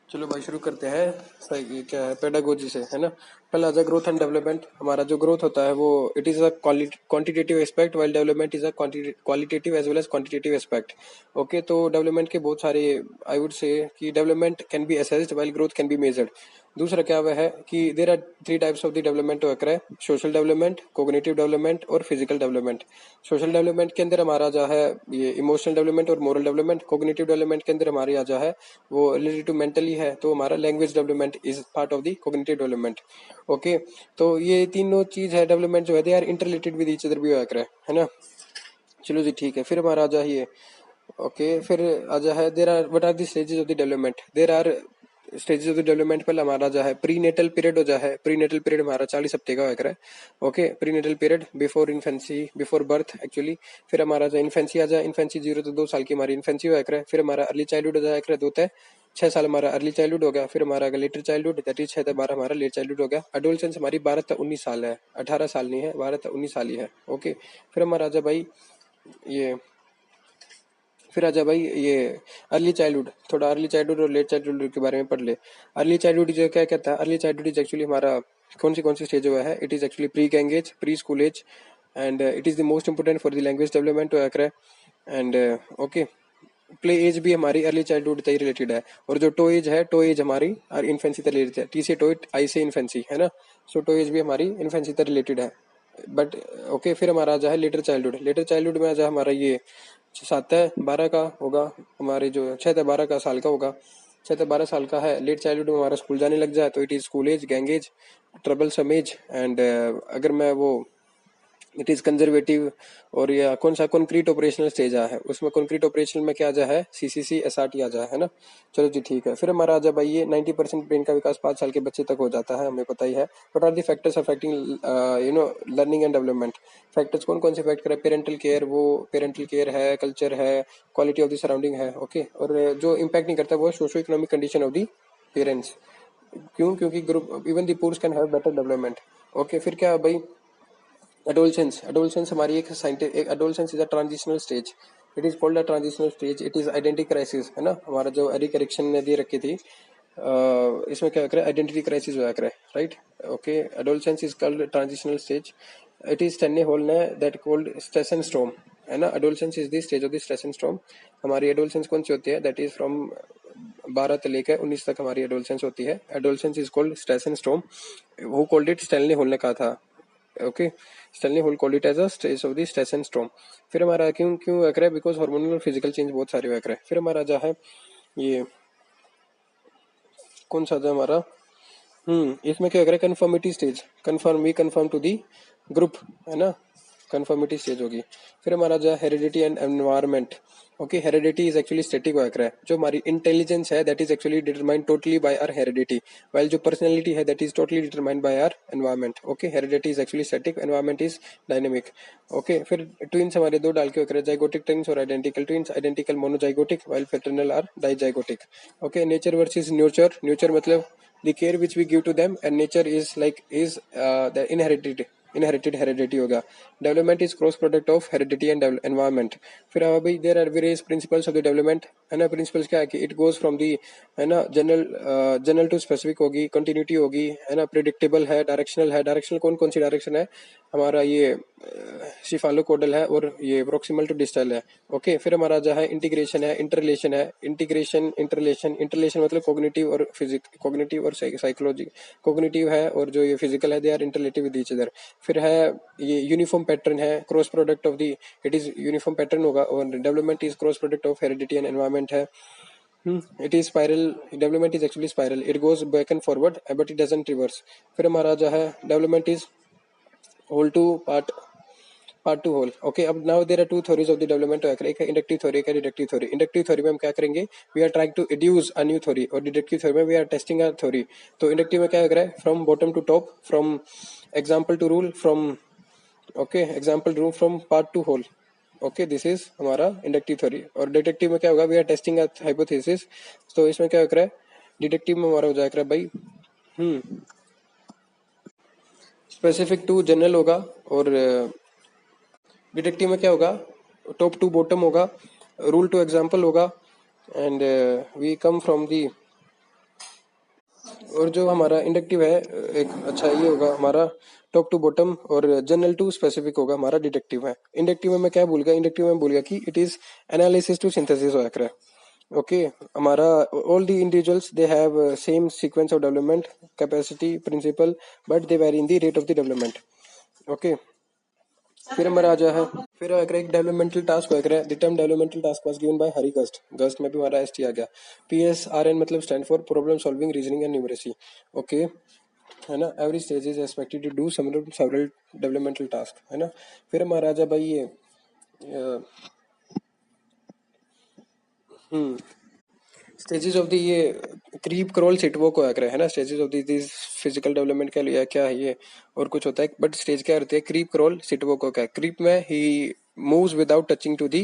चलो भाई शुरू करते हैं। सही क्या है पेडागोजी से, है ना। पहला आ जाए ग्रोथ एंड डेवलपमेंट। हमारा जो ग्रोथ होता है वो it is a quantitative aspect, while development is a qualitative as well as quantitative aspect. Okay, तो डेवलपमेंट के बहुत सारे आई वुड से कि development can be assessed while growth can be measured. दूसरा क्या हुआ है कि there are three types of the development to occur है, सोशल डेवलपमेंट, कोग्निटिव डेवलपमेंट और फिजिकल डेवलपमेंट। सोशल डेवलपमेंट के अंदर हमारा जो है ये इमोशनल डेवलपमेंट और मोरल डेवलपमेंट। कोग्निटिव डेवलपमेंट के अंदर हमारे यहाँ जो है वो रिलेटेड टू मेंटली है, तो हमारा language development is part of the cognitive development. Okay, तो ये तीनों चीज है डेवलपमेंट जो है they are interrelated with each other भी है ना। चलो जी ठीक है, फिर हमारा आ जाए ओके, फिर आ जा है there are what are the stages of the development. There are stages of the development. पहले हमारा जो है प्री नेटल पीरियड हो जा है। प्री नेटल पीरियड हमारा 40 हफ्ते का है। Okay, prenatal period before infancy, before birth actually. फिर हमारा जो इन्फेंसी आ जाए, इन्फेंसी 0 से 2 साल की हमारी इन्फेंसी हुआ है। फिर हमारा अर्ली चाइल्डहुड हो जाए 2 से 6 साल हमारा अर्ली चाइल्डहुड हो गया। फिर हमारा लेटर चाइल्डहुड दैट इज 6 से 12 हमारा लेट चाइल्डहुड हो गया। अडोलसेंस हमारी 12 से 19 साल है, 18 साल नहीं है, 12 से 19 साल ही है। ओके, फिर हमारा जा भाई ये फिर आजा भाई ये अर्ली चाइल्डहुड। थोड़ा अर्ली चाइल्डहुड और लेट चाइल्डहुड के बारे में पढ़ ले। अर्ली चाइल्डहुड जो क्या कहता है, अर्ली चाइल्डहुड इज एक्चुअली हमारा कौन सी स्टेज हुआ है, it is actually pre gang age, pre school age, and it is the most important for the language development to occur. And okay, play age भी हमारी अर्ली चाइल्डहुड से related है। और जो टो एज है, टो एज हमारी इन्फेंसी से रिलेटेड है। टी से टो, आई से इन्फेंसी, है ना। सो टो एज भी हमारी इन्फेंसी से रिलेटेड है। बट ओके, फिर हमारा आ है लेटर चाइल्डहुड। लेटर चाइल्डहुड में आ जाए हमारा ये 7 से 12 का होगा, हमारे जो 6 से 12 का साल का होगा। 6 से 12 साल का है। लेट चाइल्डहुड में हमारा स्कूल जाने लग जाए तो it is school age, gang age, troublesome age. And अगर मैं वो इट इज कंजर्वेटिव और या कौन सा कॉन्क्रीट ऑपरेशनल स्टेज आ है, उसमें कॉन्क्रीट ऑपरेशनल में क्या आ जा है, सीसीसी एसआरटी आ जा है ना। चलो जी ठीक है, फिर हमारा आ जा भाई ये 90% ब्रेन का विकास 5 साल के बच्चे तक हो जाता है, हमें पता ही है। What are the factors affecting learning and development. Factors कौन कौन से इफेक्ट करे, पेरेंटल केयर, वो पेरेंटल केयर है, कल्चर है, क्वालिटी ऑफ द सराउंडिंग है। ओके, और जो इम्पैक्ट नहीं करता वो socio economic condition of the parents. क्यों? क्योंकि group even the poors can have better development. Okay, फिर क्या भाई एडोलसेंस। एडोलसेंस हमारी एक scientific, adolescence is a transitional stage. It is called a transitional stage. It is identity crisis, है ना। हमारा जो एरिक एरिक्सन ने दे रखी थी इसमें क्या करे, आइडेंटिटी क्राइसिस हुआ करे, right. Okay, adolescence is called transitional stage. It is Stanley Hall ने that called stress and storm, है ना। Adolescence is the stage of the stress and storm. हमारी एडोलसेंस कौन सी होती है, दैट इज फ्रॉम 12 से लेकर 19 तक हमारी एडोलसेंस होती है। Adolescence is called stress and storm. Who called it, Stanley Hall ने कहा था। Okay, Stanley Hall called it as a stage of the stress and storm. फिर हमारा क्यों क्यों अकर है, बिकॉज हार्मोनल और फिजिकल चेंज बहुत सारे अकर है। फिर हमारा जो है ये कौन सा था हमारा, इसमें क्या करें, conformity stage, conform to the group, है ना। कन्फर्मिटी स्टेज होगी। फिर हमारा जो है heredity and environment. Okay, heredity is actually static work है। जो हमारी इंटेलिजेंस है that is actually determined totally by our heredity, while जो पर्सनैलिटी है that is totally determined by our environment. Okay, heredity is actually static, environment is dynamic. Okay, फिर twins हमारे दो डाल के होकर जाइगोटिक ट्विंस और identical twins. Identical monozygotic while fraternal are dizygotic. Okay, nature versus nurture. Nurture मतलब the care which we give to them, and nature is like is the inherited heredity होगा। Development is cross product of heredity and environment. फिर भाई there are various principles of the development, है ना। Principles क्या है कि it goes from the, है ना, जनरल टू स्पेसिफिक होगी, कंटिन्यूटी होगी, है ना, प्रिडिक्टेबल है, डायरेक्शनल है। डायरेक्शनल कौन कौन सी डायरेक्शन है, हमारा ये सिफालोकोडल है और ये प्रोक्सिमल टू डिस्टल है। ओके, फिर हमारा जो है इंटीग्रेशन है, इंटरलेशन है, इंटीग्रेशन इंटरलेशन। इंटरलेशन मतलब कोग्निटिव और कोग्निटिव और साइकोलॉजी, कोग्निटिव है और जो ये फिजिकल है they are interrelated with each other. फिर है ये यूनिफॉर्म पैटर्न है, cross product of the, it is uniform pattern होगा। और development is cross product of heredity and environment है। It is spiral, development is actually spiral, it goes back and forward but it doesn't reverse. फिर हमारा जो है development is whole to part to whole. Okay, अब now there are two theories of the development. एक है inductive theory, एक है deductive theory. Inductive theory में हम क्या करेंगे, we are trying to educe a new theory, और डिडक्टिव थ्योरी में we are testing a theory. तो इंडक्टिव में क्या कर रहा है, from bottom to top, from example to rule, from okay example rule, from part to whole. Okay, this is हमारा inductive theory. और डिडक्टिव में क्या होगा, we are testing a hypothesis. तो इसमें क्या कर रहा है, डिडक्टिव में हमारा हो जाएगा भाई स्पेसिफिक टू जनरल होगा, और डिटेक्टिव में क्या होगा, टॉप टू बॉटम होगा, रूल टू एग्जाम्पल होगा, and we come from the और जो हमारा इंडक्टिव है एक अच्छा ये होगा हमारा टॉप टू बॉटम, और जनरल टू स्पेसिफिक होगा हमारा डिडक्टिव है। इंडक्टिव में मैं क्या भूल गया, इंडक्टिव में भूल गया कि it is analysis to synthesis होया करे। ओके, हमारा all the individuals they have same sequence of development capacity principle, but they vary in the rate of the development. Okay, फिर हमारा आ जा है, फिर एक डेवलपमेंटल टास्क हो the term developmental task was given by Havighurst, गस्ट में भी हमारा एसटी आ गया। PSRN मतलब stand for problem solving reasoning and numeracy. Okay, है ना, every stage is expected to do several developmental task, है ना। फिर हमारा आ जा भाई ये स्टेजेस ऑफ द ये क्रीप क्रॉल सिट वो को आकर है ना, stages of this physical development का लिया क्या है ये, और कुछ होता है, बट स्टेज क्या होती है, क्रीप क्रॉल सिट वो को क्या है। क्रीप में ही moves without touching to the,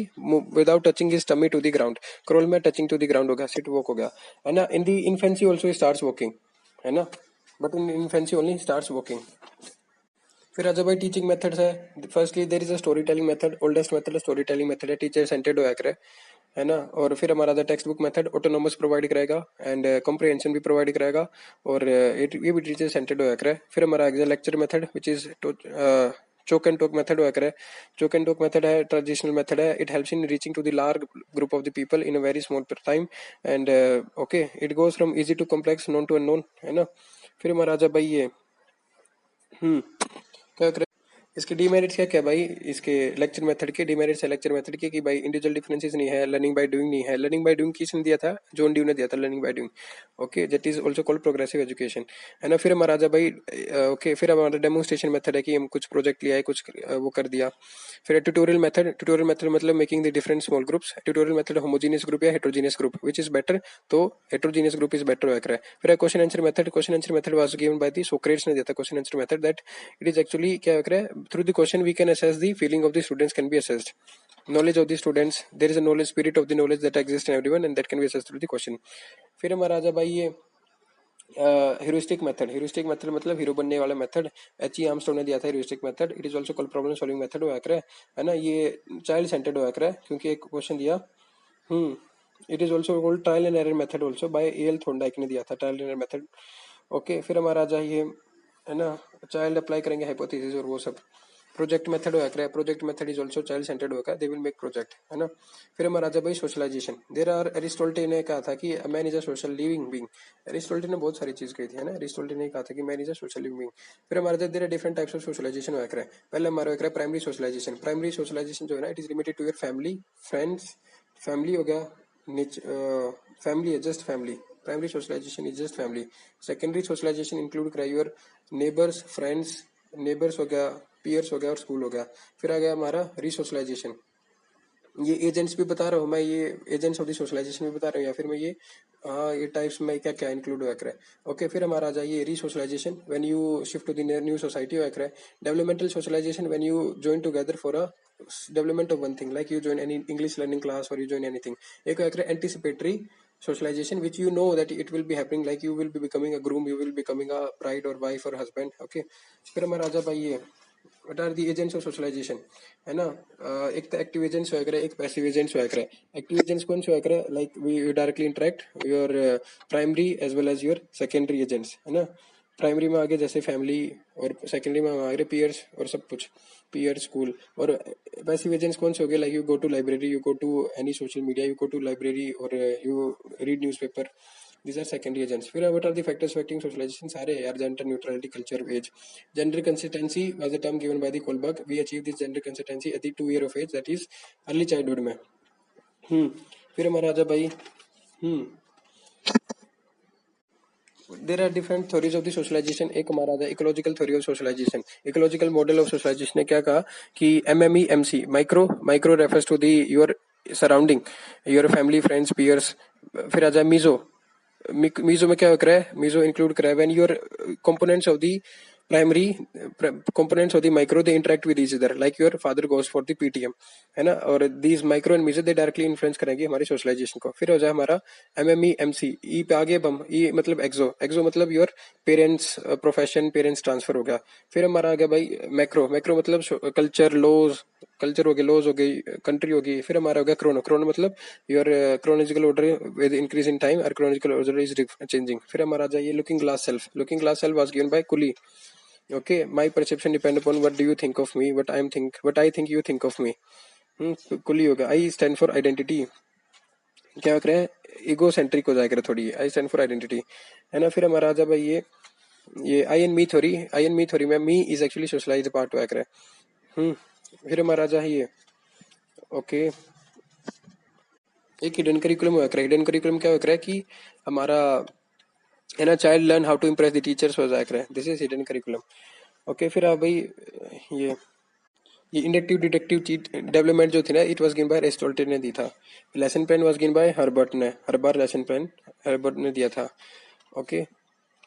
without touching his tummy to the ground, crawl में टचिंग टू द ग्राउंड हो गया, सिट वॉक हो गया, है ना। In the infancy also starts walking, है ना, but in infancy only starts walking. फिर अजय भाई टीचिंग मेथड्स है, firstly there is a story telling method, oldest method story telling method है, टीचर सेंटर्ड होया करे, है ना। और फिर हमारा text book method autonomous provide करेगा एंड कॉम्प्रिहेंशन भी प्रोवाइड करेगा, और ये भी टीचर सेंटर्ड होया करे। फिर हमारा lecture method which is chalk and talk method होया करे। चोक एंड टॉक मेथड है ट्रेडिशनल मेथड है, it helps in reaching to the large group of the people in a very small time, and okay it goes from easy to complex, known to unknown, है ना। फिर हमारा भाई ये क्या करे, इसके डीमेरिट्स क्या क्या भाई, इसके लेक्चर मेथड के डीमेरिट्स है लेक्चर मेथड के कि भाई इंडिविजुअल डिफरेंसेस नहीं है, लर्निंग बाय डूइंग नहीं है। लर्निंग बाय डूइंग किसने दिया था, जॉन ड्यू ने दिया था learning by doing. Okay, that is also called progressive education, है ना। फिर हमारा भाई ओके, फिर हमारा डेमोन्स्ट्रेशन मेथड है कि हम कुछ प्रोजेक्ट लिया है, कुछ वो कर दिया। फिर ट्यूटोरियल मेथड, ट्यूटोरियल मेथड मतलब making the different small groups. Tutorial method homogeneous group या heterogeneous group, which is better, तो हेट्रोजेनियस ग्रुप इज बेटर वगैरह। फिर question answer method, question answer method was given by the Socrates ने दिया था question answer method, that it is actually क्या वगैरह, through the question we can assess the feeling of the students can be assessed, knowledge of the students, there is a knowledge spirit of the knowledge that exists in everyone and that can be assessed through the question। फिर हमारा आ जा भाई ये heuristic method, heuristic method मतलब hero बनने वाला method, H.E. Armstrong ने दिया था heuristic method, it is also called problem solving method होया करे, है ना। ये चाइल्ड सेंटर्ड होया करे, क्योंकि एक क्वेश्चन दिया, it is also called trial and error method also by A.L. Thorndike ने दिया था trial and error method. Okay, फिर हमारा आ जाइए, है ना, चाइल्ड अप्लाई करेंगे हाइपोथेसिस और वो सब। प्रोजेक्ट मेथड होया करे, project method is also child centred होगा, दे विल मेक प्रोजेक्ट, है ना। फिर हमारा जब भाई सोशलाइजेशन, देयर आर, एरिस्टोटल ने कहा था कि man is a social living being. Aristotle ने बहुत सारी चीज कही थी, है ना। एरिस्टोटल ने कहा था कि man is a social living being. फिर हमारा जब there are different types of socialization होया करे। पहले हमारा होया करे प्राइमरी सोशलाइजेशन, प्राइमरी सोशलाइजेशन जो है ना, it is limited to your family friends, family हो गया, फैमिली है just family, primary socialization is just family. Secondary socialization include करा योर नेबर्स फ्रेंड्स, नेबर्स हो गया, पीयर्स हो गया और स्कूल हो गया। फिर आ गया हमारा रीसोशलाइजेशन, ये एजेंट्स भी बता रहा हूँ मैं, ये एजेंट्स ऑफ द सोशलाइजेशन भी बता रहा हूँ, या फिर मैं ये हाँ ये टाइप्स में क्या क्या इंक्लूड हुआ है। ओके, फिर हमारा आ जाइए resocialization, when you shift to the new society हुआ है। Developmental socialization, when you join together for a development of one thing, like you join any English learning class और यू जॉइन एनीथिंग। एक हुआ है anticipatory socialization, which you know that it will be happening, like you will be becoming a groom, you will be becoming a bride or wife or husband। okay, फिर हमारा आ जा भाई ये what are the agents of socialization, है ना। एक तो एक्टिव एजेंट्स होया करे, एक पैसिव एजेंट्स होया करे। एक्टिव एजेंट्स कौन से होया करे, like we directly interact your primary as well as your secondary agents, है ना। प्राइमरी में आगे जैसे फैमिली, और सेकेंडरी में आगे पीयर्स और सब कुछ, पीयर स्कूल। और पैसिव एजेंट्स कौन से हो गए, like you go to library, you go to any social media, you go to library और you read newspaper, these are secondary agents। फिर what are the factors affecting socialization, सारे यार, gender neutrality, culture, age। gender consistency was a term given by the Kohlberg, we achieve this gender consistency at the 2 year of age, that is early childhood में। फिर हमारा आजा भाई there are different theories of the socialization. एक हमारा था ecological theory of socialization, ecological model of socialization ने क्या कहा कि MMEMC, micro, micro refers to the your surrounding, your family friends peers. फिर आ जाए मीजो, मीजो में क्या कर रहा है, मीजो इंक्लूड कर रहा है when your components of the primary components of the micro, they interact with each other, like your father goes for the PTM, है ना, और these micro and meso they directly influence करेंगे हमारी socialization को। फिर हो जाए हमारा MME MC, E पे आगे बम, E मतलब exo मतलब your parents profession parents transfer हो गया। फिर हमारा आ गया भाई मैक्रो मतलब कल्चर लॉज, कल्चर हो गए, लॉज हो गई, कंट्री होगी। फिर हमारा हो गया क्रोनो मतलब your chronological order with increase in time और क्रोनोलॉजिकल ऑर्डर इज चेंजिंग। फिर हमारा आ जाइए looking glass self was given by Cooley. Okay, my perception depend upon what do you think of me, what I think you think of me। कुली होगा। I stand for identity, क्या करें, ego centric हो जाया करे थोड़ी, I stand for identity, है ना। फिर हमारा आ जा भाई ये आई एन मी थ्योरी में me is actually socialised part हुआ करे। फिर हमारा आ जा ये ओके, एक हिडन करिकुलम हुआ करे। हिडन करिकुलम क्या हुआ करे कि हमारा, है ना, child learn how to impress the teachers हो जाया करे, this is hidden curriculum. Okay, फिर आप भाई ये ये इंडक्टिव डिडक्टिव चीज डेवलपमेंट जो थी ना, it was given bye Aristotle ने दी था। Lesson plan was given bye Herbert lesson plan Herbert ने दिया था। ओके,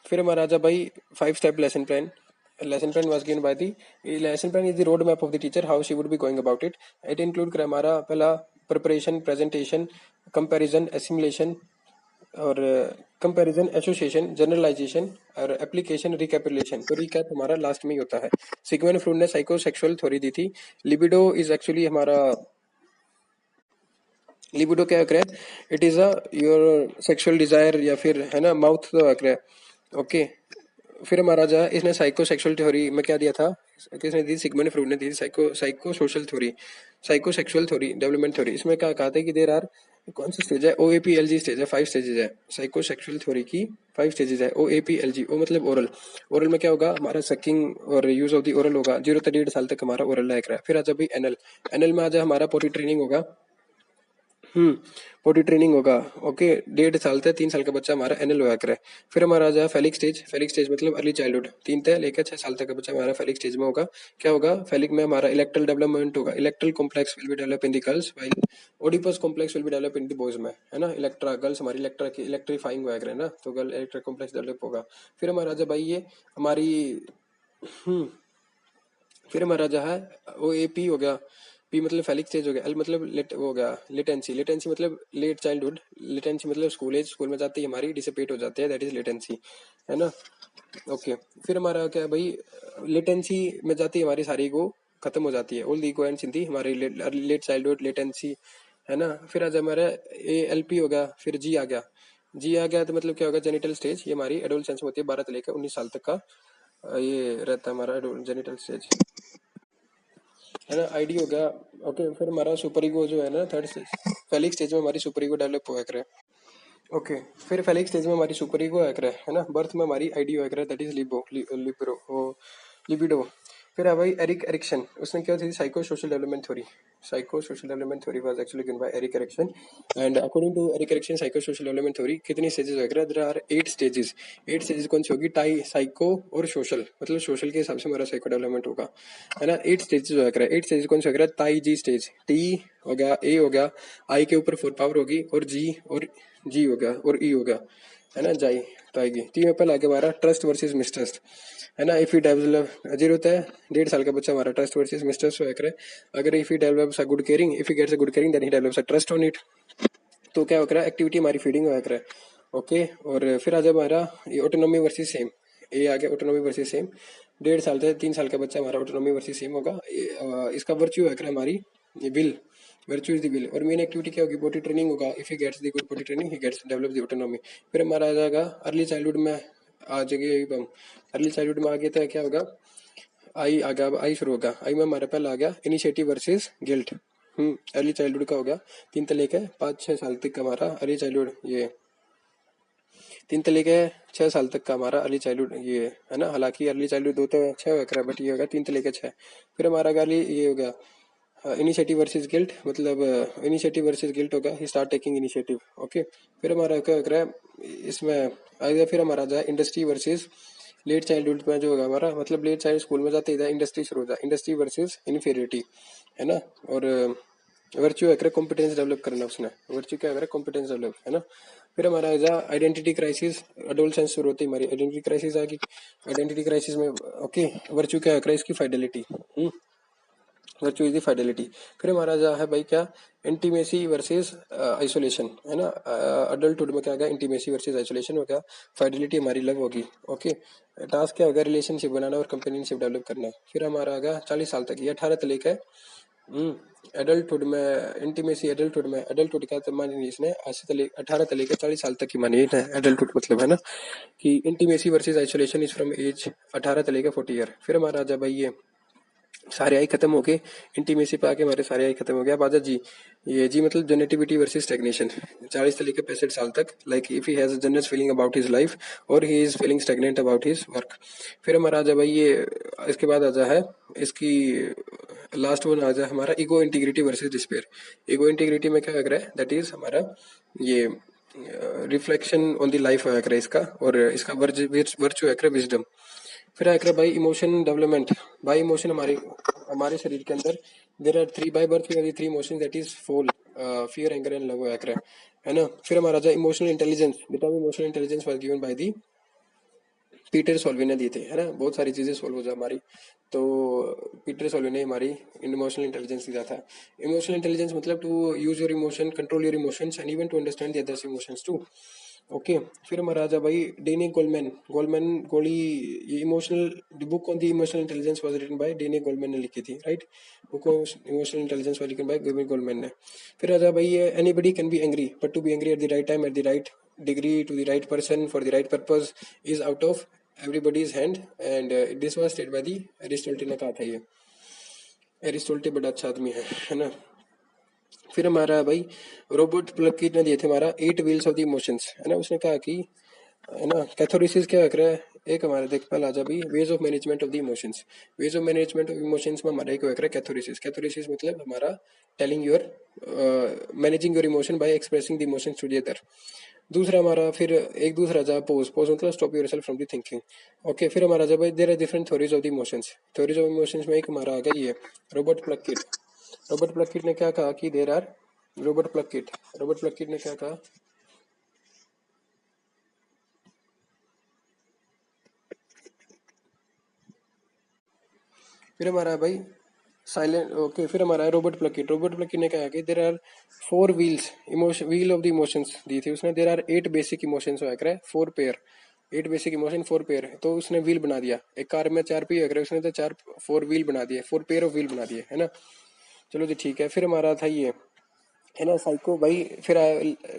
फिर हमारा आजा भाई 5 step lesson plan. Lesson plan was given by the, lesson plan is the road map of the teacher how she would be going about it. It include कर हमारा पहला प्रिपरेशन, प्रेजेंटेशन, कंपैरिजन, एसिमुलेशन और comparison, association, generalisation और application, recapitulation. तो recap हमारा last में ही होता है। सिगमंड फ्रॉइड ने साइकोसेक्सुअल थ्योरी दी थी। लिबिडो इज एक्चुअली हमारा, लिबिडो क्या है, it is a your sexual desire या फिर, है ना, माउथ तो ओके। फिर हमारा जो है, इसने साइको सेक्सुअल थ्योरी में क्या दिया था, किसने दी, सिगमंड फ्रॉइड ने दी, psycho social theory, psycho sexual theory, development theory. इसमें क्या कहते हैं कि देर आर, कौन सा स्टेज है, OAPLG स्टेज है, 5 स्टेजेस है साइको सेक्सुअल थ्योरी की, 5 स्टेजेस है। OAPLG, ओ मतलब ओरल, ओरल में क्या होगा हमारा, सकिंग और यूज ऑफ दी ओरल होगा, 0 से 1.5 साल तक हमारा ओरल लायक रहा है। फिर आ जाए एनएल, एनएल में आ जाए हमारा पोटी ट्रेनिंग होगा। पोटी ट्रेनिंग होगा। ओके, 1.5 साल से 3 साल का बच्चा हमारा एनएल हुआ करे। फिर हमारा आ जाए फेलिक स्टेज, फेलिक स्टेज मतलब अर्ली चाइल्डहुड, 3 से लेकर 6 साल तक का बच्चा हमारा फेलिक स्टेज में होगा। क्या होगा फेलिक में, हमारा इलेक्ट्रल डेवलपमेंट होगा, Electra complex will be develop in the girls while Oedipus complex will be develop in the boys में, है ना। इलेक्ट्रा गर्ल्स हमारी इलेक्ट्रा की इलेक्ट्रीफाइंग हुआ करे ना, तो गर्ल इलेक्ट्रा कॉम्प्लेक्स डेवलप होगा। फिर हमारा आ जाए भाई ये हमारी, हम्म फिर हमारा जो है वो AP हो गया, P मतलब फेलिक स्टेज हो गया, L मतलब लेट वो हो गया लेटेंसी, लेटेंसी मतलब लेट चाइल्डहुड, लेटेंसी मतलब स्कूल एज, स्कूल में जाते ही हमारी डिसिपेट हो जाती है, दैट इज लेटेंसी, है ना। ओके, फिर हमारा क्या है भाई, लेटेंसी में जाती है हमारी सारी ईगो खत्म हो जाती है, ऑल द ईगो एंड सिंथी हमारी लेट चाइल्डहुड लेटेंसी, है ना। फिर आज हमारा ALP हो गया, फिर जी आ गया तो मतलब क्या होगा, जेनिटल स्टेज, ये हमारी एडोलसेंस में होती है, 12 से लेकर 19 साल तक का ये रहता है हमारा जेनिटल स्टेज, है ना। ID हो गया। ओके, फिर हमारा सुपर ईगो जो है ना, 3rd स्टेज, फेलिक स्टेज में हमारी सुपर ईगो डेवलप हुआ करे। ओके, फिर फेलिक स्टेज में हमारी सुपर ईगो है करे, है ना। बर्थ में हमारी ID हो करे, दैट इज लिबिडो। फिर है भाई एरिक एरिक्सन, उसने क्या थी, psycho social development theory, psycho social development theory was actually given by Erik Erikson. And according to Erik Erikson psycho social development theory कितनी स्टेजेस वगैरह, देयर आर 8 स्टेजेस। 8 स्टेजेस कौन सी होगी, टाई, साइको और सोशल, मतलब सोशल के हिसाब से हमारा साइको डेवलपमेंट होगा, है ना। 8 स्टेजेस वगैरह, 8 स्टेजेस कौन सी वगैरह, ताई जी स्टेज, T हो गया, A हो गया, I के ऊपर 4 पावर होगी, और G हो गया, और E हो गया, है ना, जाई तो आएगी। टी में पहले आगे हमारा ट्रस्ट वर्सेस मिसट्रस्ट, है ना। इफ यू डेवलप अजीर होता है, 1.5 साल का बच्चा हमारा ट्रस्ट वर्सेस मिसट्रस्ट हो करे। अगर if you develops a good caring, if you gets a good caring then he develops a trust on it. तो क्या हो रहा है, एक्टिविटी हमारी फीडिंग हो रहा है। ओके, और फिर आ जाए हमारा ये ऑटोनॉमी वर्सेस सेम, ये आ गया ऑटोनॉमी वर्सेस सेम। 1.5 साल से 3 साल का बच्चा हमारा ऑटोनॉमी वर्सेस सेम होगा। इसका वर्च्यू है हमारी ये will, virtue is the will. और मेन एक्टिविटी क्या होगी, बॉडी ट्रेनिंग होगा। If he gets the good body training he gets develop the autonomy. फिर हमारा आ जाएगा अर्ली चाइल्डहुड में, आ जाएगी हम अर्ली चाइल्डहुड में आ गया तो क्या होगा, आई आ गया, अब आई शुरू होगा। आई में हमारा पहला आ गया initiative versus guilt. Early childhood का हो गया, 3 से लेकर 5-6 साल तक का हमारा अर्ली चाइल्डहुड, ये 3 से लेकर 6 साल तक का हमारा अर्ली चाइल्डहुड ये, है ना। हालांकि अर्ली चाइल्डहुड 2 से 6 होगा, बट ये होगा 3 से लेकर 6। फिर हमारा गाली ये हो गया इनिशिएटिव वर्सेस गिल्ट, मतलब इनिशिएटिव वर्सेस गिल्ट होगा, ही स्टार्ट टेकिंग इनिशिएटिव। ओके, फिर हमारा क्या हो रहा है इसमें आ गया, फिर हमारा जाए इंडस्ट्री वर्सेस लेट चाइल्डहुड में जो होगा हमारा, मतलब लेट चाइल्ड स्कूल में जाते इधर इंडस्ट्री शुरू हो जाए, इंडस्ट्री वर्सेस इन्फीरियरिटी, है ना। और वर्च्यू है कॉम्पिटेंस डेवलप करना उसने, वर्च्यू क्या है कॉम्पिटेंस डेवलप, है ना। फिर हमारा आ जा आइडेंटिटी क्राइसिस, एडोलसेंस शुरू होती है हमारी, आइडेंटिटी क्राइसिस आ गई। आइडेंटिटी क्राइसिस में ओके वर्च्यू क्या है इसकी fidelity, virtue is the fidelity. फिर हमारा जो है भाई क्या, इंटीमेसी वर्सेस आइसोलेशन, है ना। अडल्टहुड में क्या होगा, इंटीमेसी वर्सेस आइसोलेशन हो गया, फाइडेलिटी हमारी लव होगी। ओके, टास्क क्या होगा, रिलेशनशिप बनाना और कंपेनियनशिप डेवलप करना। फिर हमारा आ गया 40 साल तक, ये 18 तरीके है। एडल्टहुड में इंटीमेसी, एडल्टहुड में, एडल्टहुड क्या तो मानी इसने 18 तरीके 40 साल तक की मानी है एडल्टहुड, मतलब है ना कि intimacy versus isolation is from age 18 तरीके 40 ईयर। फिर हमारा आ जा भाई ये सारे आई खत्म हो गए, इंटीमेसी पे आके हमारे सारे आई खत्म हो गया। बाजा जी, ये जी मतलब जेनेटिविटी वर्सेस स्टैग्नेशन 40 से लेकर 65 साल तक, like if he has a generous feeling about his life और he is feeling stagnant about his work. फिर हमारा आ जा भाई ये, इसके बाद आ जा है इसकी लास्ट वन आ जा हमारा ego integrity versus despair. Ego integrity में क्या लग रहा है, दैट इज हमारा ये रिफ्लेक्शन ऑन द लाइफ है इसका, और इसका वर्चू है विजडम। फिर आकर भाई इमोशन डेवलपमेंट, बाई इमोशन हमारे हमारे शरीर के अंदर there are three, by birth we three emotion, that is fall, fear, anger and love आकर, है ना। फिर हमारा जो इमोशनल इंटेलिजेंस, बेटा emotional intelligence was given by the Peter Salovey ने दिए थे, है ना। बहुत सारी चीजें सोल्व हो जाए हमारी, तो पीटर सोल्वे ने हमारी इमोशनल इंटेलिजेंस दिया था। इमोशनल इंटेलिजेंस मतलब to use your emotion, control your emotions and even to understand the others emotions too. Okay, फिर हमारा राजा भाई डेनी गोलमैन, गोलमैन गोली, ये emotional book on the emotional intelligence was written by Danny Goleman ने लिखी थी, right. Book on emotional intelligence was written by Danny Goleman ने। फिर राजा भाई ये anybody can be angry but to be angry at the right time, at the right degree, to the right person, for the right purpose is out of everybody's hand, and this was stated by the Aristotle ने कहा था ये। Aristotle बड़ा अच्छा आदमी है ना। फिर हमारा भाई रॉबर्ट प्लकिट ने दिए थे हमारा 8 व्हील्स ऑफ द इमोशंस, है ना। उसने कहा कि, है ना, कैथोरिसिस क्या कर रहा है, एक हमारा देख पहला जा भाई ways of management of the emotions. Ways of management of emotions में हमारा एक कर रहा है कैथोरिसिस। कैथोरिसिस मतलब हमारा telling your, managing your emotion by expressing the emotions to the other. दूसरा हमारा फिर एक दूसरा जा पोज, पोज मतलब stop yourself from the thinking. Okay, फिर हमारा जब there are different theories of the emotions, theories of emotions में एक हमारा आ गई है रॉबर्ट प्लकिट। रॉबर्ट प्लकिट ने क्या कहा कि देयर आर, रॉबर्ट प्लकिट ने क्या कहा, फिर हमारा भाई साइलेंट। ओके, फिर हमारा रॉबर्ट प्लकिट ने कहा कि there are 4 wheels, emotion wheel of the emotions दी थी उसने। देयर आर 8 बेसिक इमोशंस हो रहा है, 4 पेयर, 8 बेसिक इमोशन 4 पेयर, तो उसने व्हील बना दिया। एक कार में 4 पहिए रहे उसने, तो 4 व्हील बना दिए, 4 पेयर ऑफ व्हील बना दिए, है ना। चलो जी ठीक है। फिर हमारा था ये, है ना, साइको भाई। फिर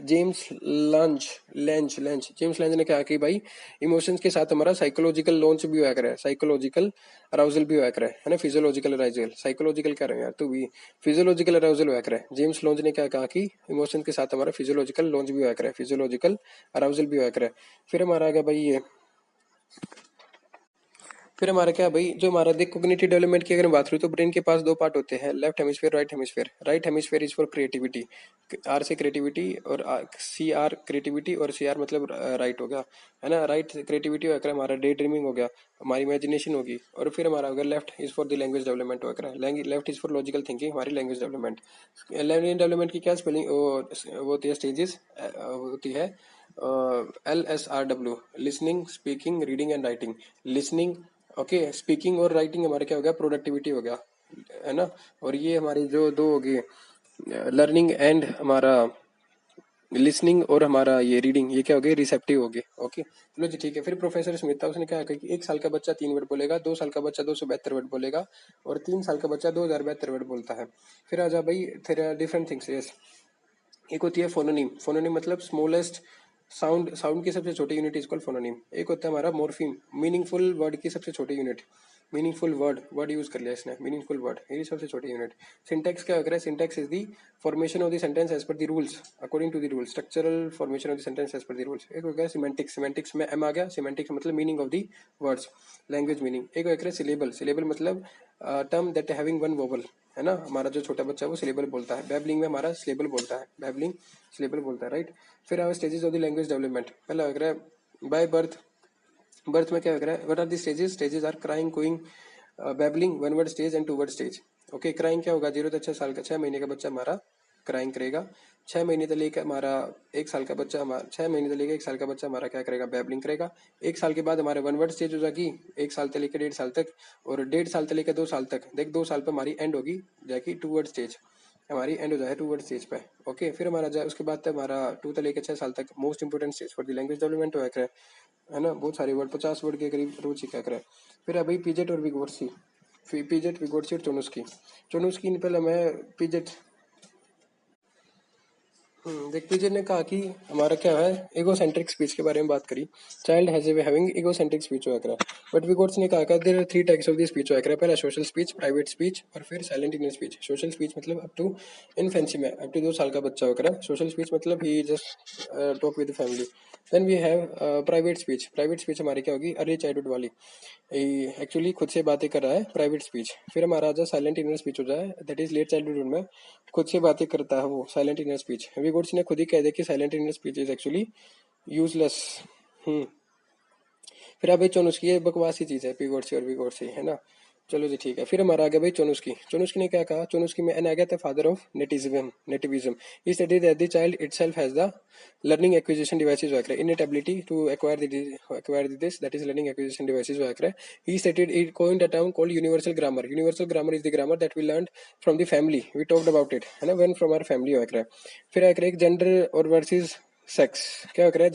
James lunch lens lens James lens ने कहा कि भाई इमोशंस के साथ हमारा साइकोलॉजिकल लॉन्च भी हुआ करे, साइकोलॉजिकल अराउजल भी हुआ करे, है ना। फिजियोलॉजिकल अराउजल, साइकोलॉजिकल कह रहे हैं यार तू भी, फिजियोलॉजिकल अराउजल हुआ करे। जेम्स लॉन्च ने क्या कहा कि इमोशन के साथ हमारा फिजियोलॉजिकल लॉन्च भी हुआ करे, फिजियोलॉजिकल अराउजल भी हुआ करे। फिर हमारा आ गया भाई ये, फिर हमारा क्या भाई, जो हमारा देख कोग्निटिव डेवलपमेंट की अगर हम बात करें तो ब्रेन के पास 2 पार्ट होते हैं, left hemisphere, right hemisphere. Right hemisphere is for creativity, R से क्रिएटिविटी, और सी आर क्रिएटिविटी, और सी आर मतलब राइट हो गया, है ना। राइट क्रिएटिविटी होकर हमारा डे ड्रीमिंग हो गया, हमारी इमेजिनेशन होगी। और फिर हमारा हो गया left is for the language development होकर, left is for logical thinking, हमारी लैंग्वेज डेवलपमेंट। लैंग्वेज डेवलपमेंट की क्या स्पेलिंग वो होती है, स्टेजेस होती है LSRW, listening, speaking, reading and writing. Listening, okay, speaking और राइटिंग हमारे क्या हो गया, प्रोडक्टिविटी हो गया, है ना। और ये हमारी जो दो हो गई लर्निंग एंड हमारा लिसनिंग, और हमारा ये रीडिंग, ये क्या हो गई, रिसेप्टिव हो गए। ओके, चलो जी ठीक है। फिर प्रोफेसर स्मिथ था, उसने क्या कहा कि 1 साल का बच्चा 3 वर्ड बोलेगा, 2 साल का बच्चा 272 वर्ड बोलेगा, और 3 साल का बच्चा 2072 वर्ड बोलता है। फिर आ जा भाई, फिर डिफरेंट थिंग्स, यस। एक होती है फोनोनिम, फोनोनिम मतलब स्मॉलेस्ट साउंड, साउंड की सबसे छोटी यूनिट इज कॉल्ड फोनोनिम। एक होता है हमारा मॉर्फीम, मीनिंगफुल वर्ड की सबसे छोटी unit, meaningful word, word use कर लिया इसने, मीनिंगफुल वर्ड, ये सबसे छोटी यूनिट। सिंटेक्स क्या होता है, syntax is the formation of the sentence as per the rules, according to the rules, structural formation of the sentence as per the rules. एक हो गया सिमेंटिक्स, सिमेंटिक्स में एम आ गया, सिमेंटिक्स मतलब meaning of the words, language meaning. एक हो गया सिलेबल, सिलेबल मतलब term that having one vowel, है ना। हमारा जो छोटा बच्चा है वो सिलेबल बोलता है, बैबलिंग में हमारा सिलेबल बोलता है, बैबलिंग सिलेबल बोलता है, राइट। फिर our stages of the language development, पहला लग रहा है बाय बर्थ। बर्थ में क्या लग रहा है, what are the stages, stages are crying, cooing, babbling, one word stage and 2 word stage. Okay, crying क्या होगा, 0 से 6 साल का 6 महीने का बच्चा हमारा क्राइंग करेगा। 6 महीने से लेकर हमारा 1 साल का बच्चा, हमारा 6 महीने से लेकर 1 साल का बच्चा हमारा क्या करेगा, बैबलिंग करेगा। 1 साल के बाद हमारे वन वर्ड स्टेज हो जाएगी, 1 साल से लेकर 1.5 साल तक, और 1.5 साल से लेकर 2 साल तक। देख 2 साल पर हमारी एंड होगी जाएगी टू वर्ड स्टेज, हमारी एंड हो जाए टू वर्ड स्टेज पे। ओके, फिर हमारा जाए उसके बाद तक हमारा 2 से लेकर 6 साल तक most important stage for the language development हो है ना, बहुत सारे वर्ड 50 वर्ड के करीब रोज सीखा करे। फिर अभी पीजेट और विगोर्सी, पीजेट विगोर्सी और चोनुस्की। चोनुस्की पहले मैं पीजेट, देख पीजे ने कहा कि हमारा क्या है, ईगो सेंट्रिक स्पीच के बारे में बात करी। Child has way having egocentric speech हुआ करा। बट विगोट्स ने कहा there are 3 types of the speech हुआ करा। पहला सोशल स्पीच, प्राइवेट स्पीच और फिर silent inner speech. Social speech मतलब अप टू इनफेंसी में, अप टू 2 साल का बच्चा होकर सोशल स्पीच मतलब he just talk with family. Then we have private speech. Private speech हमारी क्या होगी, अर्ली चाइल्डहुड वाली, एक्चुअली खुद से बातें कर रहा है, प्राइवेट स्पीच। फिर हमारा जो साइलेंट इनर स्पीच हो जाए, दैट इज लेट चाइल्डहुड में, खुद से बातें करता है वो, साइलेंट इनर स्पीच। विगोट्स ने खुद ही कह दिया कि silent inner speech is actually useless. फिर अब भाई चोनुस्की, ये बकवासी चीज है पिगोट्सी और विगोट्सी, है ना। चलो जी ठीक है। फिर हमारा आ गया भाई चोनुस्की। चोनुस्की ने क्या कहा, चोनुस्की में एन आ गया था father of nativism. He studied that the child itself has the learning acquisition devices work, inability to acquire this, that is learning acquisition devices work. He stated it coined a term called universal grammar. Universal grammar is the grammar that we learned from the family. We talked about it, है ना, when from our family work. फिर एक gender और versus sex, क्या हो रहा है,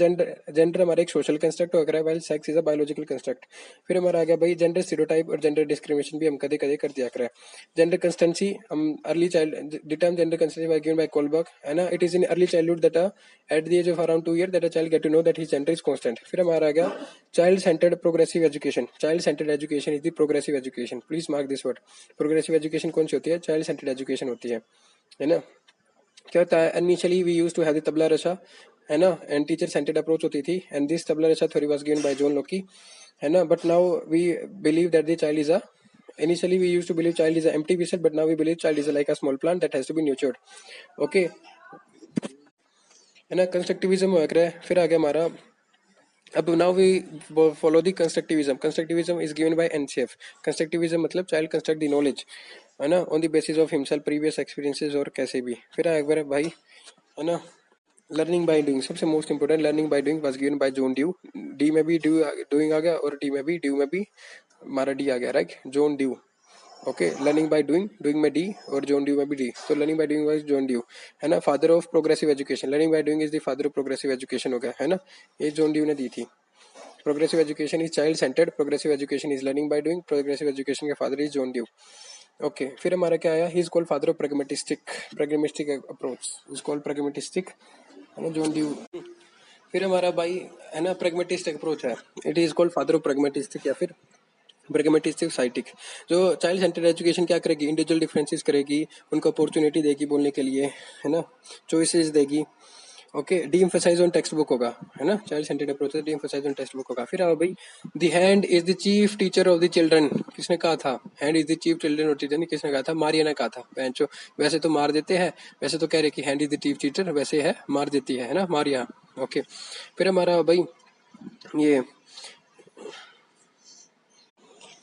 gender हमारा एक सोशल कंस्ट्रक्ट हो रहा है, while sex is a biological construct. फिर हमारा आ गया भाई जेंडर स्टीरियोटाइप और जेंडर डिस्क्रिमिनेशन भी हम कदे कदे कर दिया करें। जेंडर कंस्टेंसी, हम early child, the term gender constancy was given by Kohlberg, है ना, it is in early childhood that at the age of around 2 year that a child get to know that his gender is constant. फिर हमारा आ गया child centred progressive education. Child centred education is the progressive education, please mark this word. Progressive education कौन सी होती है, child centred education होती है ना। क्या होता है, initially we used to have the tabula rasa, है ना, एंड टीचर सेंटर्ड अप्रोच होती थी, and this tabula rasa theory was given by John Locke, है ना। But now we believe that the child is a, initially we used to believe child is an empty vessel, but now we believe child is like a small plant that has to be nurtured. Okay, है ना, constructivism हो रहा है। फिर आगे हमारा, अब now we follow the constructivism. Constructivism is given by NCF. Constructivism मतलब चाइल्ड कंस्ट्रक्ट द नॉलेज, है ना, on the basis of himself, previous experiences और कैसे भी। फिर एक बार भाई, है ना, लर्निंग बाय डूइंग, सबसे most important, learning by doing was given by John Dewey. D में भी डूइंग आ गया और डी में भी, ड्यू में भी हमारा डी आ गया, right, John Dewey. Okay, learning by doing, doing में डी और जॉन ड्यू में भी डी, तो learning by doing was John due, है ना। Father of progressive education, learning by doing is the father of progressive education हो गया, है ना, ये जॉन ड्यू ने दी थी। Progressive education is child centred, progressive education is learning by doing, progressive education के father is John Dewey. Okay, फिर हमारा क्या आया, he is called father of pragmatistic approach, is called pragmatistic, है ना, जॉन ड्यू। फिर हमारा भाई, है ना, प्रैग्मेटिस्टिक अप्रोच है, it is called father of pragmatistic या फिर प्रैग्मेटिस्टिक साइटिक। जो चाइल्ड सेंटर्ड एजुकेशन क्या करेगी, इंडिविजुअल डिफरेंसेस करेगी, उनको अपॉर्चुनिटी देगी बोलने के लिए, है ना, चॉइसेस देगी। Okay, deemphasize on textbook होगा, है ना, child centred approach deemphasize on textbook होगा। फिर आओ भाई, the hand is the chief teacher of the children, किसने कहा था, hand is the chief children of teacher, किसने कहा था, मारिया ने कहा था। बेंचो, वैसे तो मार देते हैं, वैसे तो कह रहे कि hand is the chief teacher, वैसे है मार देती है ना, मारिया। ओके, फिर हमारा भाई ये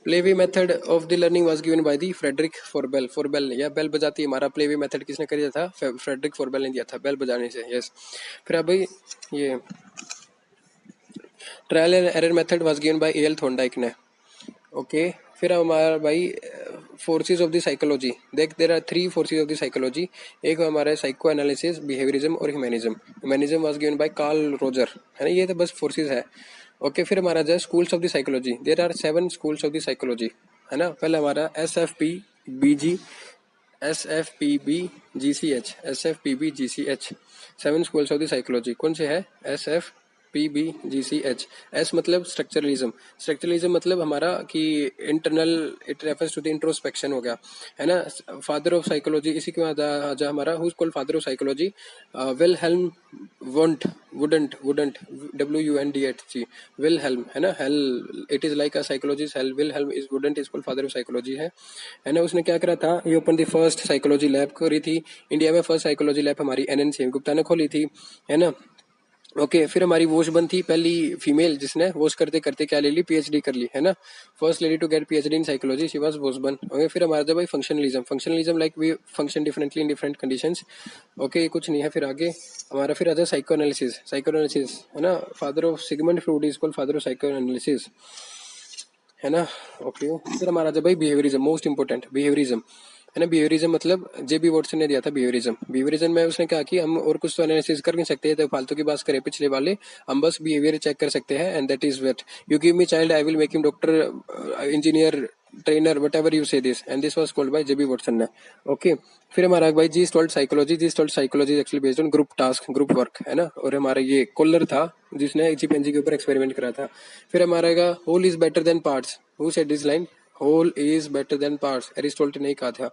play way method of the learning was given by the Friedrich Froebel. Froebel या बेल बजाती है, हमारा प्लेवे मेथड किसने कर दिया था, फ्रेडरिक फॉरबेल ने दिया था, बेल बजाने से, यस। फिर अब भाई ये trial and error method was given by L Thorndike ने। ओके, फिर हमारा भाई फोर्सेस ऑफ द साइकोलॉजी, देख there are 3 forces of the psychology. एक हमारा साइको एनालिसिस, बिहेवियरिज्म और humanism. Humanism was given by Carl Roger, है ना, ये तो बस फोर्सेस है। ओके, फिर हमारा जो schools of the psychology, there are 7 schools of the psychology, है ना। पहले हमारा SFPBGCH 7 schools of the psychology कौन से है, SFPBGCH। एस मतलब स्ट्रक्चरलिज्म, स्ट्रक्चरलिज्म मतलब हमारा कि internal, it refers to the introspection हो गया, है ना। फादर ऑफ साइकोलॉजी, इसी के बाद आजा हमारा who is called father of psychology, Wilhelm wouldn't WUNDT, Wilhelm, है ना, hello, it is like a psychologist, hello, Wilhelm is wouldn't is called father of psychology, है ना। उसने क्या करा था, ये open the first psychology lab करी थी इंडिया में। फर्स्ट साइकोलॉजी लैब हमारी NNC गुप्ता ने खोली थी, है ना। ओके फिर हमारी वॉश बन थी पहली फीमेल जिसने वॉश करते करते क्या ले ली, पीएचडी कर ली, है ना। First lady to get PhD in psychology, she was Washburn. Okay फिर हमारा जब भाई functionalism, functionalism like we function differently in different conditions. Okay कुछ नहीं है। फिर आगे हमारा फिर आता है साइको एनालिसिस, साइको एनालिसिस है ना, father of Sigmund Freud is called father of psycho analysis, है ना। ओके फिर हमारा जब भाई बिहेवियरिज्म, मोस्ट इंपोर्टेंट बिहेवियरिज्म, है ना। बिहेवियरिज्म मतलब जेबी वॉटसन ने दिया था बिहेवियरिज्म। बिहेवियरिज्म में उसने कहा कि हम और कुछ तो एनालिसिस कर नहीं सकते, तो फालतू की बात करें पिछले वाले, हम बस बिहेवियर चेक कर सकते हैं। And that is wait you give me child I will make him doctor, engineer, trainer, whatever you say this, and this was called by JB Watson ने। ओके फिर हमारा भाई Gestalt psychology, Gestalt psychology actually based on group task, group work, है ना। और हमारा ये collar था जिसने चिंपैंजी के ऊपर एक्सपेरिमेंट करा था। फिर हमारा whole is better than parts, who said this line, whole is better than parts, Aristotle ने कहा था।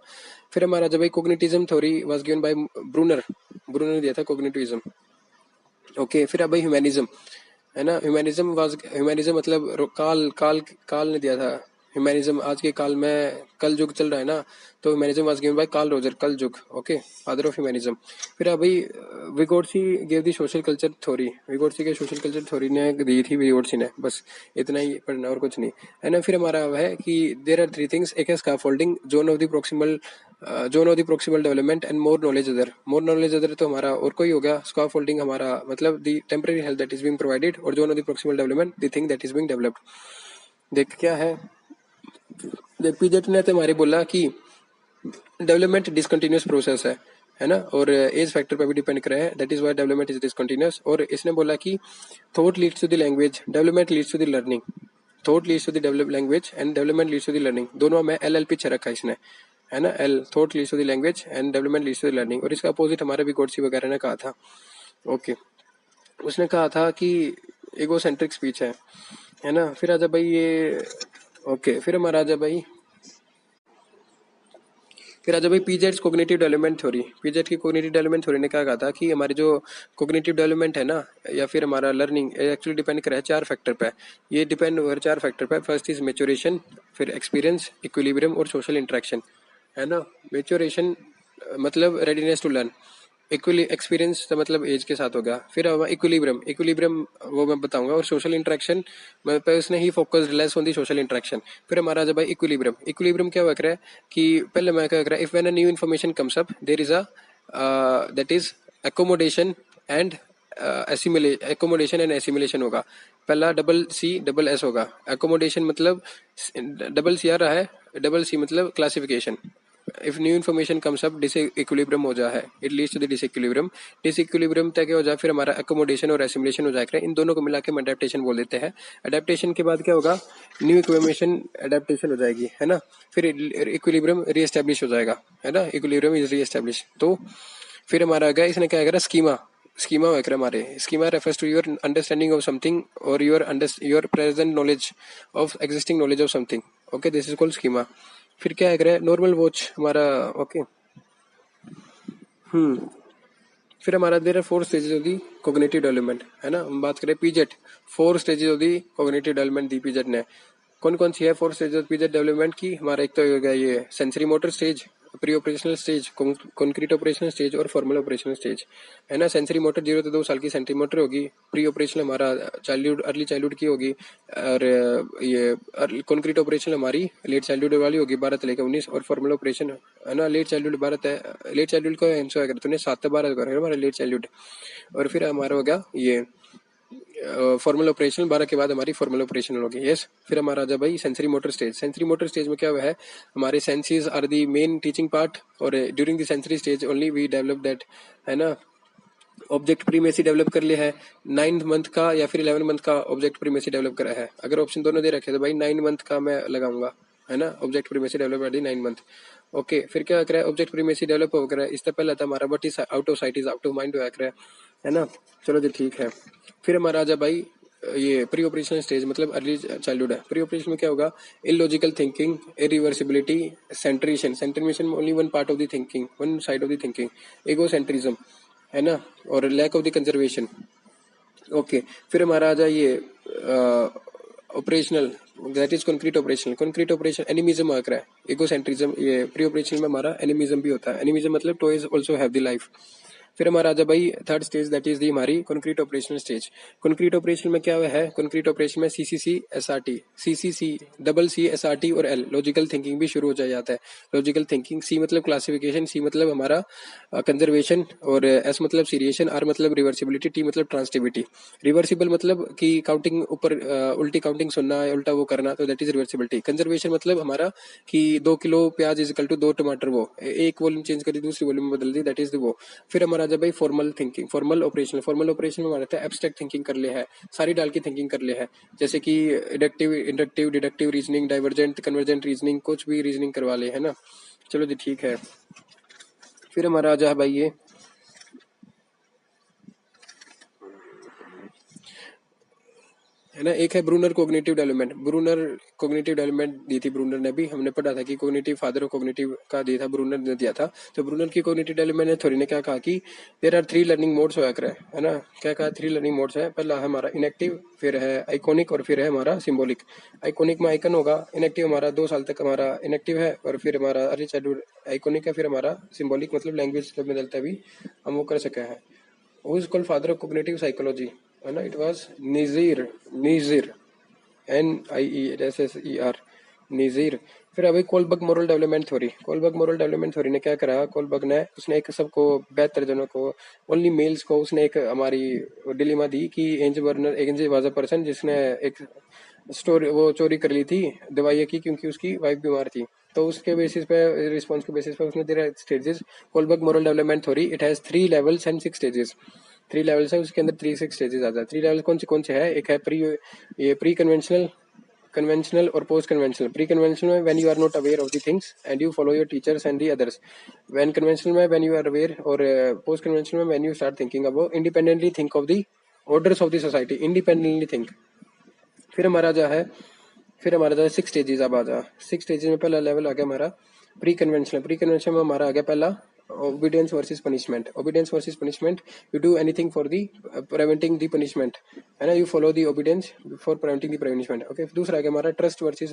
फिर हमारा जब cognitivism theory was given by Bruner, Bruner ने दिया था कोग्निटिविज्म। ओके फिर अब भाई ह्यूमैनिज्म, है ना। ह्यूमैनिज्म वाज, ह्यूमैनिज्म मतलब काल काल काल ने दिया था ह्यूमैनिज्म। आज के काल में कल युग चल रहा है ना, तो humanism was given by Carl Roger, Carl युग। Okay father of humanism. फिर अभी Vygotsky gave the social culture theory, Vygotsky के सोशल कल्चर थ्योरी ने दी थी विगोट्सी ने, बस इतना ही पढ़ना और कुछ नहीं, है ना। फिर हमारा है कि देयर आर थ्री थिंग्स, एक है scaffolding, zone of the proximal, zone of the proximal development, and more knowledge other. More knowledge other तो हमारा और कोई हो गया, स्कैफोल्डिंग हमारा मतलब the temporary help that is being provided, और zone of the proximal development the thing that is being developed. देख क्या है, देख पीजेट ने तो हमारे बोला कि डेवलपमेंट डिसकंटिन्यूस प्रोसेस है ना, और एज फैक्टर पे भी डिपेंड कर रहा है, that is why development is discontinuous. और इसने बोला कि thought leads to the language, development leads to the learning, thought leads to the develop language and development leads to the learning, दोनों में एल पीछे रखा है इसने, है ना। L thought leads to the language and development leads to the learning, और इसका अपोजिट हमारे भी गोडसी वगैरह ने कहा था। ओके उसने कहा था कि एगोसेंट्रिक स्पीच है ना। फिर आजा भाई ये, ओके फिर हमारा आजा भाई, फिर आ जाओ भाई पीजेट्स कोग्निटिव डेवलपमेंट थ्योरी। पीजेट की कोग्निटिव डेवलपमेंट थ्योरी ने क्या कहा था कि हमारी जो कोग्निटिव डेवलपमेंट है ना, या फिर हमारा लर्निंग एक्चुअली डिपेंड कर रहा है चार फैक्टर पे। ये डिपेंड हो रहा है चार फैक्टर पे। फर्स्ट इज मेच्योरेशन, फिर एक्सपीरियंस, इक्विलिब्रियम और सोशल इंटरेक्शन, है ना। मेच्योरेशन मतलब readiness to learn, equally experience तो मतलब एज के साथ होगा। फिर इक्विलिब्रियम, इक्विलिब्रियम वो मैं बताऊंगा, और सोशल इंटरेक्शन मैं पे उसने ही focus less on the social interaction. फिर हमारा जब भाई इक्विलिब्रियम, इक्विलिब्रियम क्या वर्क रहा है कि पहले मैं क्या कर रहा है, if when a new information comes up there is a that is accommodation and accommodation and assimilation होगा। पहला डबल सी डबल एस होगा। एकोमोडेशन मतलब डबल सी आ रहा है, डबल सी मतलब classification. If new information comes up disequilibrium हो जा है, it leads to the disequilibrium. Disequilibrium तक हो जाए फिर हमारा एकोमोडेशन और एसिमिलेशन हो जाएगा। इन दोनों को मिला के हम अडेप्टेशन बोल देते हैं। अडेप्टेशन के बाद क्या होगा, न्यू इक्विमेशन अडेप्टेशन हो जाएगी, है ना। फिर इक्विलिब्रियम रीएस्टेब्लिश हो जाएगा, है ना। Equilibrium is reestablish. तो फिर हमारा आ गया, इसने क्या करा, स्कीमा। स्कीमा वगैरह हमारे schema refers to your understanding of something और your present knowledge of existing knowledge of something. Okay this is called schema. फिर क्या है नॉर्मल वॉच हमारा। ओके फिर हमारा देर है four stages of the cognitive development, है ना। हम बात करें Piaget, four stages of the cognitive development दी पीजेट ने। कौन कौन सी है four stages of Piaget development की, हमारा एक तो हो गया ये sensory motor stage, pre operational stage, concrete operational stage और फॉर्मल ऑपरेशनल स्टेज, है ना। सेंसरी मोटर 0 से 2 साल की सेंसरी मोटर होगी। प्री ऑपरेशनल हमारा चाइल्डहुड, अर्ली चाइल्डहुड की होगी। और ये कॉन्क्रीट ऑपरेशनल हमारी लेट चाइल्डहुड वाली होगी, 12 से लेकर 19। और फॉर्मल ऑपरेशन है ना लेट चाइल्डहुड 12 लेट चाइल्डहुड का आंसर अगर तूने 7 से 12 करेगा हमारा लेट चाइल्डहुड। और फिर हमारा हो गया ये फॉर्मल ऑपरेशनल, 12 के बाद हमारी फॉर्मल ऑपरेशनल होगी। यस फिर हमारा जब भाई sensory motor stage, sensory motor stage में क्या हुआ है, हमारे senses are the main teaching part, और during the sensory stage only we develop that, है ना। ऑब्जेक्ट प्रीमेसी डेवलप कर लिया है 9th मंथ का या फिर 11th मंथ का ऑब्जेक्ट प्रीमेसी डेवलप करा है। अगर ऑप्शन दोनों दे रखे तो भाई 9th मंथ का मैं लगाऊंगा, है ना। ऑब्जेक्ट प्रीमेसी डेवलप कर दी 9th मंथ। ओके फिर क्या कर रहा है, ऑब्जेक्ट प्रीमेसी डेवलप हो रहा है। इससे पहले था हमारा but is out of site is out of mind हो रहा है ना। चलो जी ठीक है। फिर हमारा आ जा भाई ये प्री ऑपरेशनल स्टेज मतलब अर्ली चाइल्डहुड है। प्री ऑपरेशन में क्या होगा, illogical thinking, irreversibility, centration, centration only one part of the thinking, one side of the thinking, egocentrism, है ना, और lack of the conservation. Okay फिर हमारा आ जाए ये operational, that is concrete operation. Concrete operation animism आ रहा है, एगोसेंट्रिज्म। ये प्री ऑपरेशन में हमारा एनिमिज्म भी होता है। एनिमिज्म मतलब toys also have the life, फिर हमारा आ जा भाई third stage, that is the हमारी concrete operational stage. Concrete operation में क्या है, कॉन्क्रीट ऑपरेशन में CCC SRT, CCC double C SRT और एल लॉजिकल थिंकिंग भी शुरू हो जाता है। लॉजिकल थिंकिंग, सी मतलब क्लासिफिकेशन, सी मतलब हमारा कंजर्वेशन, और एस मतलब सीरिएशन, आर मतलब रिवर्सिबिलिटी, टी मतलब ट्रांसटिविटी। रिवर्सिबल मतलब कि काउंटिंग ऊपर उल्टी काउंटिंग सुनना है, उल्टा वो करना, तो दैट इज रिवर्सिबिलिटी। कंजर्वेशन मतलब हमारा कि 2 किलो प्याज इज इक्वल टू 2 टमाटर, वो एक वॉल्यूम चेंज करी दूसरी वॉल्यूम में बदल दी, दैट इज वो। फिर हमारा जब भाई formal thinking, formal operation, formal operation में हमारा एब्स्ट्रैक्ट थिंकिंग कर ले है, सारी डाल की थिंकिंग कर ले है, जैसे कि inductive inductive deductive reasoning, divergent convergent reasoning, कुछ भी रीजनिंग करवा ले, है ना। चलो जी ठीक है। फिर हमारा आ जा भाई ये है ना, एक है Bruner cognitive development. Bruner cognitive development दी थी ब्रूनर ने भी, हमने पढ़ा था कि कोग्निटिव फादर ऑफ कोग्निटिव का दिया था, ब्रूनर ने दिया था। तो ब्रूनर की कोग्निटिव डेवलपमेंट थ्योरी ने क्या कहा कि देयर आर 3 लर्निंग मोड्स होया करे, है ना। क्या कहा, 3 लर्निंग मोड्स है। पहला है हमारा इनएक्टिव, फिर है आइकोनिक, और फिर है हमारा सिंबॉलिक। आइकोनिक में आइकन होगा, इनएक्टिव हमारा 2 साल तक हमारा इनएक्टिव है, और फिर हमारा अर्ली चाइल्डहुड आइकोनिक है, फिर हमारा सिंबॉलिक मतलब लैंग्वेज जब बदलता भी हम वो कर सके हैं। Who is called father of cognitive psychology, है ना, इट वाज निजीर, निजीर, NIESSER, निजीर। फिर अभी Kohlberg moral development theory, Kohlberg moral development theory ने क्या करा, कोलबर्ग ने उसने एक सबको बेहतर जनों को, ओनली मेल्स को उसने एक हमारी डिलीमा दी कि एंज वर्नर, एंज वाज अ पर्सन जिसने एक स्टोरी वो चोरी कर ली थी दवाइयाँ की, क्योंकि उसकी वाइफ बीमार थी। तो उसके बेसिस पे, रिस्पॉन्स के बेसिस पे उसने दे stages. Kohlberg moral development theory, it has 3 levels and 6 stages. 3 levels है, उसके अंदर 3 6 स्टेजेस आता है। 3 लेवल कौन से है, एक है प्री कन्वेंशनल, कन्वेंशनल और पोस्ट कन्वेंशनल। प्री कन्वेंशनल में when you are not aware of the things and you follow your teachers and the others. When conventional में व्हेन यू आर अवेयर, और पोस्ट कन्वेंशनल में when you start thinking about independently think of the orders of the society, independently think. फिर हमारा जो है, फिर हमारा जो है 6 स्टेजेस। अब आ जा 6 स्टेजेस में पहला लेवल आ गया हमारा प्री कन्वेंशनल। प्री कन्वेंशनल में हमारा आ गया पहला obedience versus punishment. Obedience versus punishment, you do anything for the preventing the punishment, है ना, you follow the obedience for preventing the punishment. Okay, दूसरा आ गया हमारा trust versus,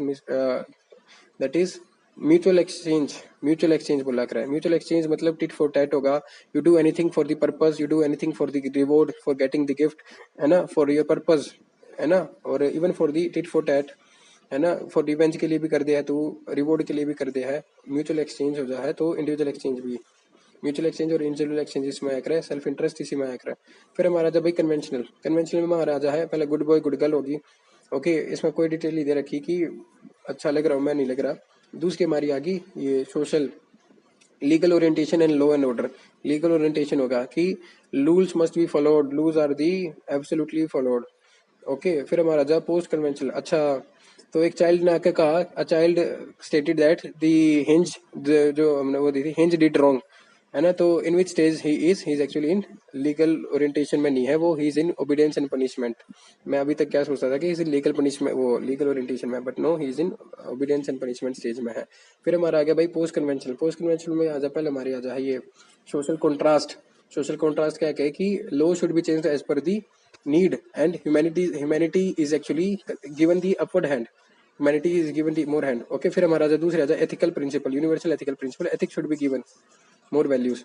that is mutual exchange. Mutual exchange बोला कर, mutual exchange मतलब tit for tat होगा, you do anything for the purpose, you do anything for the reward, for getting the gift, है ना, फॉर योर पर्पस, है ना, और even for the tit for tat, है ना, फॉर रिवेंज के लिए भी कर दिया है, तो रिवॉर्ड के लिए भी कर दिया है। म्यूचुअल एक्सचेंज हो जाए तो इंडिविजुअल एक्सचेंज भी, म्यूचुअल एक्सचेंज और इंडिविजुअल एक्सचेंज इसमें आया करे, सेल्फ इंटरेस्ट इसी में आया करे। फिर हमारा जब भाई कन्वेंशनल, कन्वेंशनल में हमारा जा है पहले गुड बॉय गुड गर्ल होगी। ओके, इसमें कोई डिटेल नहीं दे रखी कि अच्छा लग रहा हूँ मैं नहीं लग रहा। दूसरी हमारी आ गई ये social, legal orientation and law and order. Legal orientation होगा कि rules must be followed, rules are the absolutely followed. Okay, फिर हमारा जा पोस्ट कन्वेंशनल। अच्छा, तो एक चाइल्ड ने आके कहा, a child stated that the hinge, जो हमने वो दी थी, हिंज डिड रॉन्ग, है ना, तो in which stage he is actually in legal orientation में नहीं है वो, he is in obedience and punishment. मैं अभी तक क्या सोचता था कि इज इन लीगल पनिशमेंट, वो लीगल ओरिएंटेशन में, but no, he is in obedience and punishment stage में है। फिर हमारा आ गया भाई पोस्ट कन्वेंशनल। पोस्ट कन्वेंशनल में आ जा पहले हमारी आ जा ये सोशल कॉन्ट्रास्ट। सोशल कॉन्ट्रास्ट क्या है कि law should be changed as per the need and humanity is actually given the upward hand, humanity is given the more hand. Okay, फिर हमारा जो दूसरा जो ethical principle, universal ethical principle, ethics should be given more values.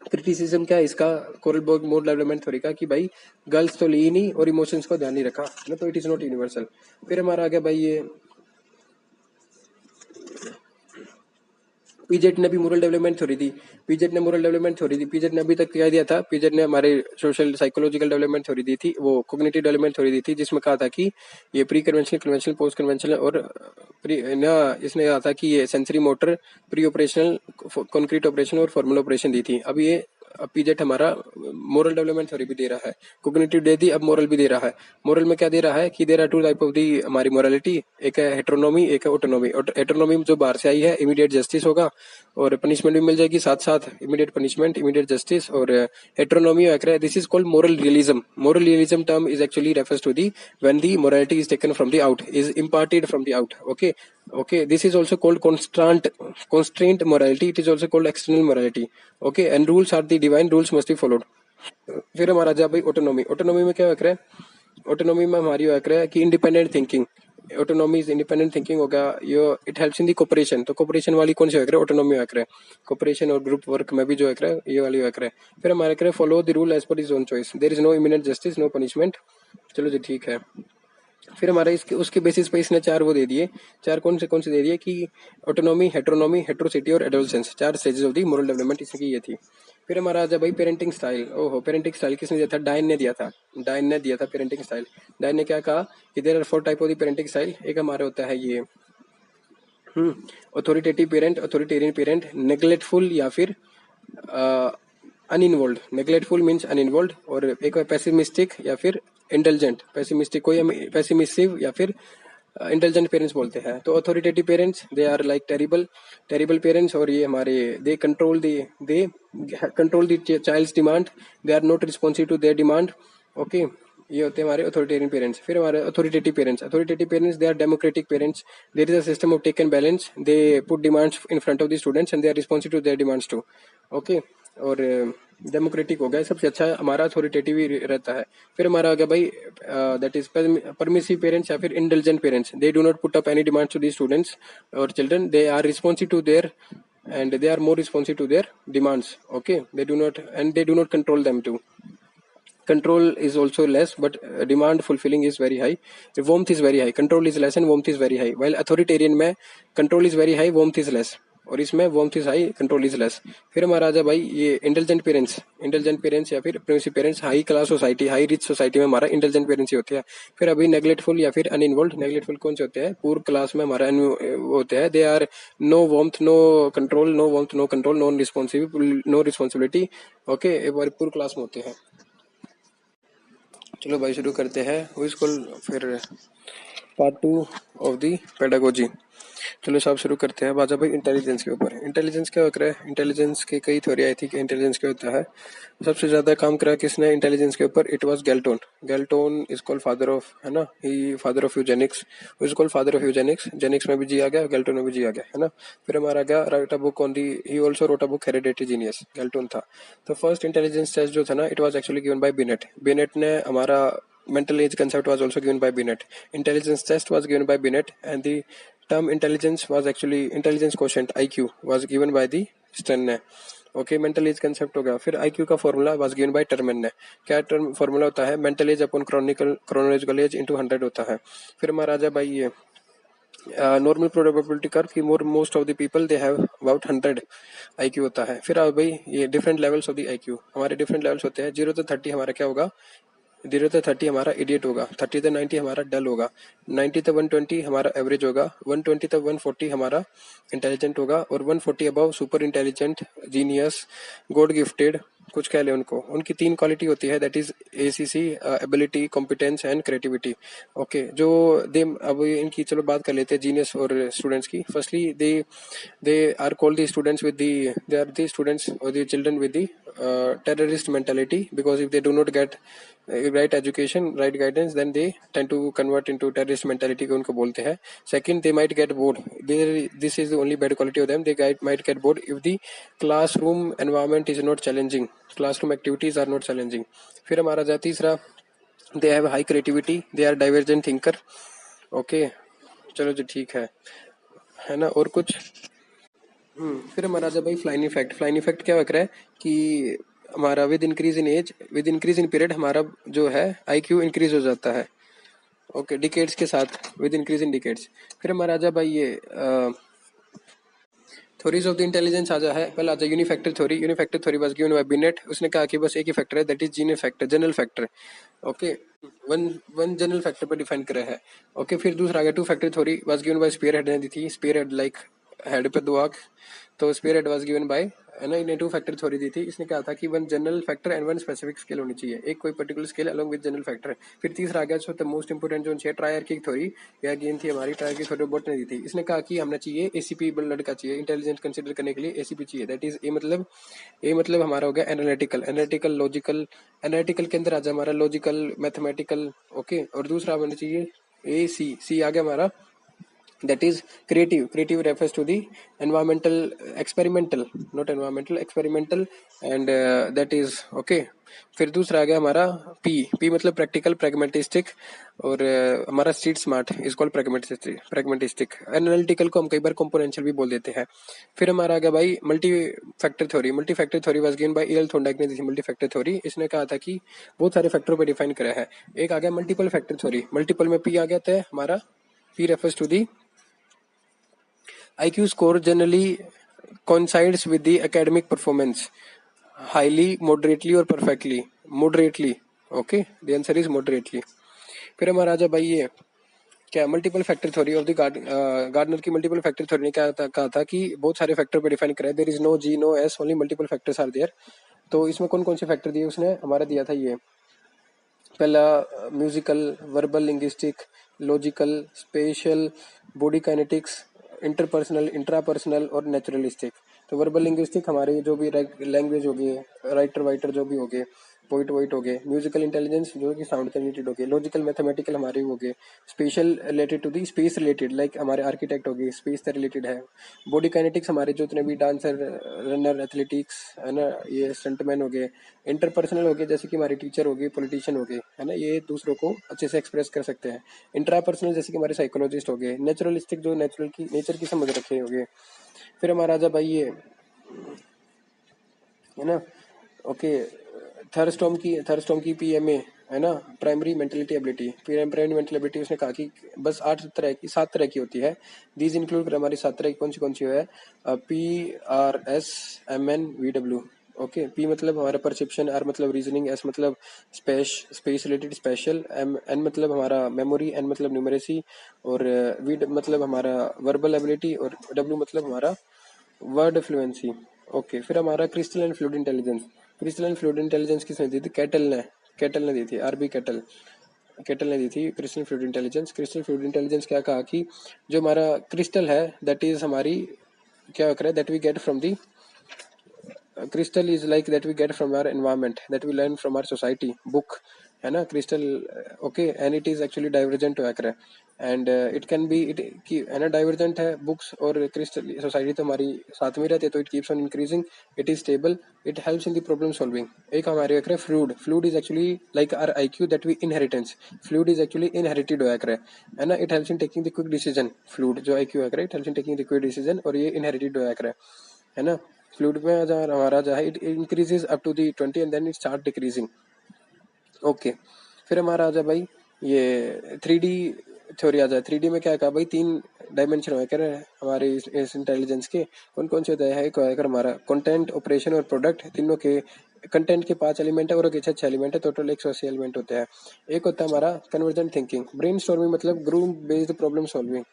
Criticism क्या है इसका, कोरलबर्ग मोर development theory का, कि भाई गर्ल्स तो ली नहीं और इमोशंस को ध्यान नहीं रखा ना, तो इट इज नॉट यूनिवर्सल। फिर हमारा आ गया भाई ये पीजेट ने भी मोरल डेवलपमेंट थ्योरी दी। पीजेट ने मोरल डेवलपमेंट थ्योरी दी। पीजेट ने अभी तक क्या दिया था, पीजेट ने हमारे सोशल साइकोलॉजिकल डेवलपमेंट थ्योरी दी थी, वो कॉग्निटिव डेवलपमेंट थ्योरी दी थी, जिसमें कहा था कि ये pre conventional, conventional, post conventional और ना, इसने कहा था कि ये sensory motor, pre operational, concrete operation और फॉर्मल ऑपरेशन दी थी। अब ये पीजेट हमारा मोरल डेवलपमेंट थ्योरी भी दे रहा है, कॉग्निटिव दे दी, अब मोरल भी दे रहा है। मोरल में क्या दे रहा है कि there are 2 type of the हमारी मोरालिटी, एक है हेट्रोनोमी, एक है ऑटोनोमी। हेट्रोनोमी जो बाहर से आई है, इमीडिएट जस्टिस होगा और पनिशमेंट भी मिल जाएगी साथ साथ, इमीडिएट पनिशमेंट, इमीडिएट जस्टिस। और heteronomy this is called moral realism. Moral realism term is actually refers to the when the morality is taken from the out, is imparted from the out. Okay, this is also called constraint morality, it is also called external morality. Okay, and rules are the divine, rules must be followed. फिर हमारा जा भाई autonomy. Autonomy में क्या रहा है, autonomy में हमारी रहा है कि independent thinking, autonomy is independent thinking हो गया, ये it helps in the cooperation. तो कोऑपरेशन वाली कौन सी वर्क है? ऑटोनॉमी वर्क है। कोऑपरेशन और ग्रुप वर्क में भी जो वर्क है ये वाली वर्क है। फिर हमारे करे follow the rule as per is own choice, there is no imminent justice, no punishment. चलो जी ठीक है। फिर हमारा इसके उसके बेसिस पे इसने चार वो दे दिए, चार कौन से दे दिए कि ऑटोनॉमी, हेट्रोनॉमी, हेट्रोसिटी और एडोलसेंस, चार stages of the moral development इसकी ये थी। फिर हमारा आ जाए भाई पेरेंटिंग स्टाइल। ओहो, पेरेंटिंग स्टाइल किसने दिया था? डाइन ने दिया था। डाइन ने दिया था पेरेंटिंग स्टाइल। डाइन ने क्या कहा कि there are 4 type of the parenting style. एक हमारा होता है ये authoritative parent, authoritarian parent, neglectful या फिर अनइन्वॉल्व। नेग्लेक्टफुल means uninvolved. और एक है पेसिमिस्टिक या फिर इंटेलिजेंट। पेसिमिस्टिक कोई पेसिमिसिव या फिर इंटेलिजेंट पेरेंट्स बोलते हैं। तो authoritative parents they are like terrible terrible parents. और ये हमारे they control the child's demand, they are not responsive to their demand. Okay, ये होते हैं हमारे अथॉरिटेरियन पेरेंट्स। फिर हमारे authoritative parents they are democratic parents, there is a system of take and balance, they put demands in front of the students and they are responsive to their demands too. Okay, और democratic हो गया, सबसे अच्छा हमारा authoritative ही रहता है। फिर हमारा आ गया भाई दैट इज परमिसिव पेरेंट्स या फिर intelligent parents, they do not put up any demands to the students और children, they are responsive to their and they are more responsive to their demands. Okay, they do not control them too. Control is also less, but demand fulfilling is very high. Warmth is very high, control is less and warmth is very high. While authoritarian में control is very high, warmth is less, और इसमें warmth is high, control is less. फिर हमारा आ जाए भाई ये intelligent parents या फिर principal parents, high class society, high rich society में हमारा इंटेलिजेंट पेरेंट्स ही होते हैं। फिर अभी नेग्लेक्टफुल या फिर अनइन्वॉल्व। नेग्लेक्टफुल कौन से होते हैं? पूर क्लास में हमारा होते हैं, they are no warmth, no control, no warmth, no control, no responsibility. Okay, एक बार पूर क्लास में होते हैं। चलो भाई शुरू करते हैं फिर पार्ट 2 ऑफ दी पेडागोजी। चलो साहब शुरू करते हैं। बाजा भाई इंटेलिजेंस के ऊपर। इंटेलिजेंस क्या होता है? इंटेलिजेंस की कई थ्योरी आई थी कि इंटेलिजेंस क्या होता है। सबसे ज्यादा काम करा किसने इंटेलिजेंस के ऊपर? It was Galton. Galton is called father of, है ना, he father of eugenics, is called father of eugenics. जेनिक्स में भी जी आ गया, गैल्टोन में भी जी आ गया, है ना। फिर हमारा गया write a book on the, he also wrote a book hereditary genius, Galton था। तो फर्स्ट इंटेलिजेंस टेस्ट जो था ना, it was actually given by Binet. Binet ने हमारा mental age concept was also given by Binet. Intelligence test was given by Binet, and the term intelligence was actually intelligence quotient IQ was given by the Stern ने। Okay, mental as concept हो गया। फिर IQ का formula was given bye टर्मेन ने। क्या term formula होता है? Mental as upon chronological age into 100 होता है। फिर हमारा आ जाए भाई ये नॉर्मल प्रोबेबिलिटी कर्व की most of the people they have about 100 IQ होता है। फिर अब भाई ये different levels of the IQ, हमारे डिफरेंट लेवल्स होते हैं। 0 to 30 हमारा क्या होगा? 0 to 30 हमारा इडियट होगा, 30 to 90 हमारा डल होगा, 90 to 120 हमारा एवरेज होगा, 120 to 140 हमारा इंटेलिजेंट होगा, और 140 above super intelligent, genius, God gifted, कुछ कह ले उनको। उनकी 3 क्वालिटी होती है, that is ACC, ability, competence and creativity. Okay, जो दे अब इनकी चलो बात कर लेते हैं जीनियस और स्टूडेंट्स की। Firstly they are called the students with the they are the students और the children with the terrorist mentality, because if they do not get right education, right guidance, then they tend to convert into terrorist mentality को उनको बोलते हैं। Second, they might get bored. This is the only bad quality of them. They might get bored if the classroom environment is not challenging. Classroom activities are not challenging. फिर हमारा जाता तीसरा, they have high creativity. They are divergent thinker. Okay, चलो जी ठीक है ना। और कुछ फिर हमारा जब भाई फ्लाइन इफेक्ट क्या रहा है कि हमारा with increase in age, with increase in period हमारा जो है आईक्यू इंक्रीज हो जाता है। ओके, डिकेड्स के साथ, विद इंक्रीज इन डिकेड्स। फिर हमारा जब भाई ये थ्योरीज ऑफ द इंटेलिजेंस आ जा है। पहले आ जाए unifactor theory. Unifactor theory was given by Binet. उसने कहा कि बस एक ही फैक्टर है, that is gene factor, general factor. Okay, one one general factor पर डिफाइन करा है। ओके, फिर दूसरा आ गया two factor theory was given by Spear head ने दी थी। स्पीयर हेड लाइक हेड पे 2 आंख, तो spear head was given by, है ना, इन्हें 2 फैक्टर थ्योरी दी थी। इसने कहा था कि 1 general factor and 1 specific scale होनी चाहिए, एक कोई particular scale along with general factor. फिर तीसरा आ गया जो मोस्ट इंपोर्टेंट जो है ट्रायर्किक थ्योरी, या गेन थी हमारी ट्रायर्किक थ्योरी बोट ने दी थी। इसने कहा कि हमने चाहिए एसीपी लड़का चाहिए, इंटेलिजेंस कंसीडर करने के लिए एसीपी चाहिए, दैट इज ए मतलब हमारा हो गया एनालिटिकल लॉजिकल। एनालिटिकल के अंदर आ जाए हमारा लॉजिकल, मैथमेटिकल। ओके, और दूसरा हमें चाहिए ए सी आ गया हमारा that is creative refers to the environmental experimental, not environmental, experimental, and that is okay. फिर दूसरा आ गया हमारा पी मतलब प्रैक्टिकल प्रैग्मेटिस्टिक, और हमारा street smart is called pragmatistic. Analytical को हम कई बार कंपोनेंशियल भी बोल देते हैं। फिर हमारा आ गया भाई multi factor theory. Multi factor theory was given bye EL Thorndike ने दी थी मल्टी फैक्टर थ्योरी। इसने कहा था कि बहुत सारे फैक्टरों पे डिफाइन करा है। एक आ गया मल्टीपल फैक्टर थ्योरी। मल्टीपल में पी आ गया था हमारा, P refers to the IQ score generally coincides with the academic performance, highly, moderately or perfectly. Moderately, okay, the answer is moderately. फिर हमारा आजा भाई ये क्या multiple factor theory of the Gardner की मल्टीपल फैक्टर थ्योरी ने क्या कहा था कि बहुत सारे फैक्टर पे डिफाइन करा है। There is no G no S, only multiple factors are there. तो इसमें कौन कौन से फैक्टर दिए उसने हमारा दिया था ये, पहला musical, verbal linguistic, logical, special, body kinetics, interpersonal, intrapersonal और नेचुरलिस्टिक। तो वर्बल लिंग्विस्टिक हमारी जो भी लैंग्वेज होगी, राइटर वाइटर जो भी हो गए, पोइट वोइट हो गए। म्यूजिकल इंटेलिजेंस जो कि साउंड से रिलेटेड हो गए। लॉजिकल मैथमेटिकल हमारे हो गए। Special related to the space related, like हमारे आर्किटेक्ट हो गए, स्पेस से रिलेटेड है। बॉडी काइनेटिक्स हमारे जो इतने भी डांसर, रनर, एथलेटिक्स है ना, ये स्टंटमैन हो गए। इंटरपर्सनल हो गए जैसे कि हमारे टीचर हो गए, पॉलिटिशियन हो गए, है ना, ये दूसरों को अच्छे से एक्सप्रेस कर सकते हैं। इंट्रापर्सनल जैसे कि हमारे साइकोलॉजिस्ट हो गए। नेचुरलिस्टिक जो नेचर की समझ रखे हो गए। फिर हमारा जब भाई ये है ना, ओके, थर्स्टॉम की पीएमए है ना, primary mentality ability. Primary mental ability उसने कहा कि बस 7 तरह की होती है। दीज इंक्लूड हमारी 7 तरह की कौन सी है, PRSMNVW। ओके, पी मतलब हमारा परसेप्शन, आर मतलब रीजनिंग, एस मतलब स्पेस रिलेटेड स्पेशल, एन मतलब हमारा मेमोरी, एन मतलब न्यूमरेसी, और वी मतलब हमारा वर्बल एबिलिटी, और डब्ल्यू मतलब हमारा वर्ड फ्लुएंसी। ओके, फिर हमारा crystal and fluid intelligence. Crystal and fluid intelligence किसने दी थी, कैटल ने दी थी, आरबी कैटल ने दी थी crystal fluid intelligence. Crystal fluid intelligence क्या कहा कि जो हमारा क्रिस्टल है दैट इज हमारी क्या कर रहा है, that we get from the crystal is like that we get from our environment, that we learn from our society book, है ना, crystal, okay, and it is actually divergent to accurate, and it can be it की है ना, divergent है books और crystal society तो हमारी साथ में रहती है, तो it keeps on increasing, it is stable, it helps in the problem solving। एक हमारे अक्रे fluid is actually like our IQ that we inheritance, fluid is actually inherited हुआ अक्रे, है ना, it helps in taking the quick decision, fluid जो IQ अक्रे it helps in taking the quick decision, और ये inherited हुआ अक्रे, है ना। फ्लूइड में हमारा जो है it increases up to the 20 and then it start decreasing. Okay, फिर हमारा आ जाए भाई ये 3D थ्योरी आ जाए। 3D में क्या कहा भाई, 3 डायमेंशन हो कर हमारे इस इंटेलिजेंस के कौन कौन से होते हैं। एक है हमारा कंटेंट, ऑपरेशन और प्रोडक्ट, तीनों के कंटेंट के 5 एलिमेंट है और 6 एलिमेंट है, टोटल 180 एलिमेंट होते हैं। एक होता है हमारा कन्वर्जेंट थिंकिंग, ब्रेन स्टॉर्मिंग मतलब ग्रुप बेस्ड प्रॉब्लम सॉल्विंग।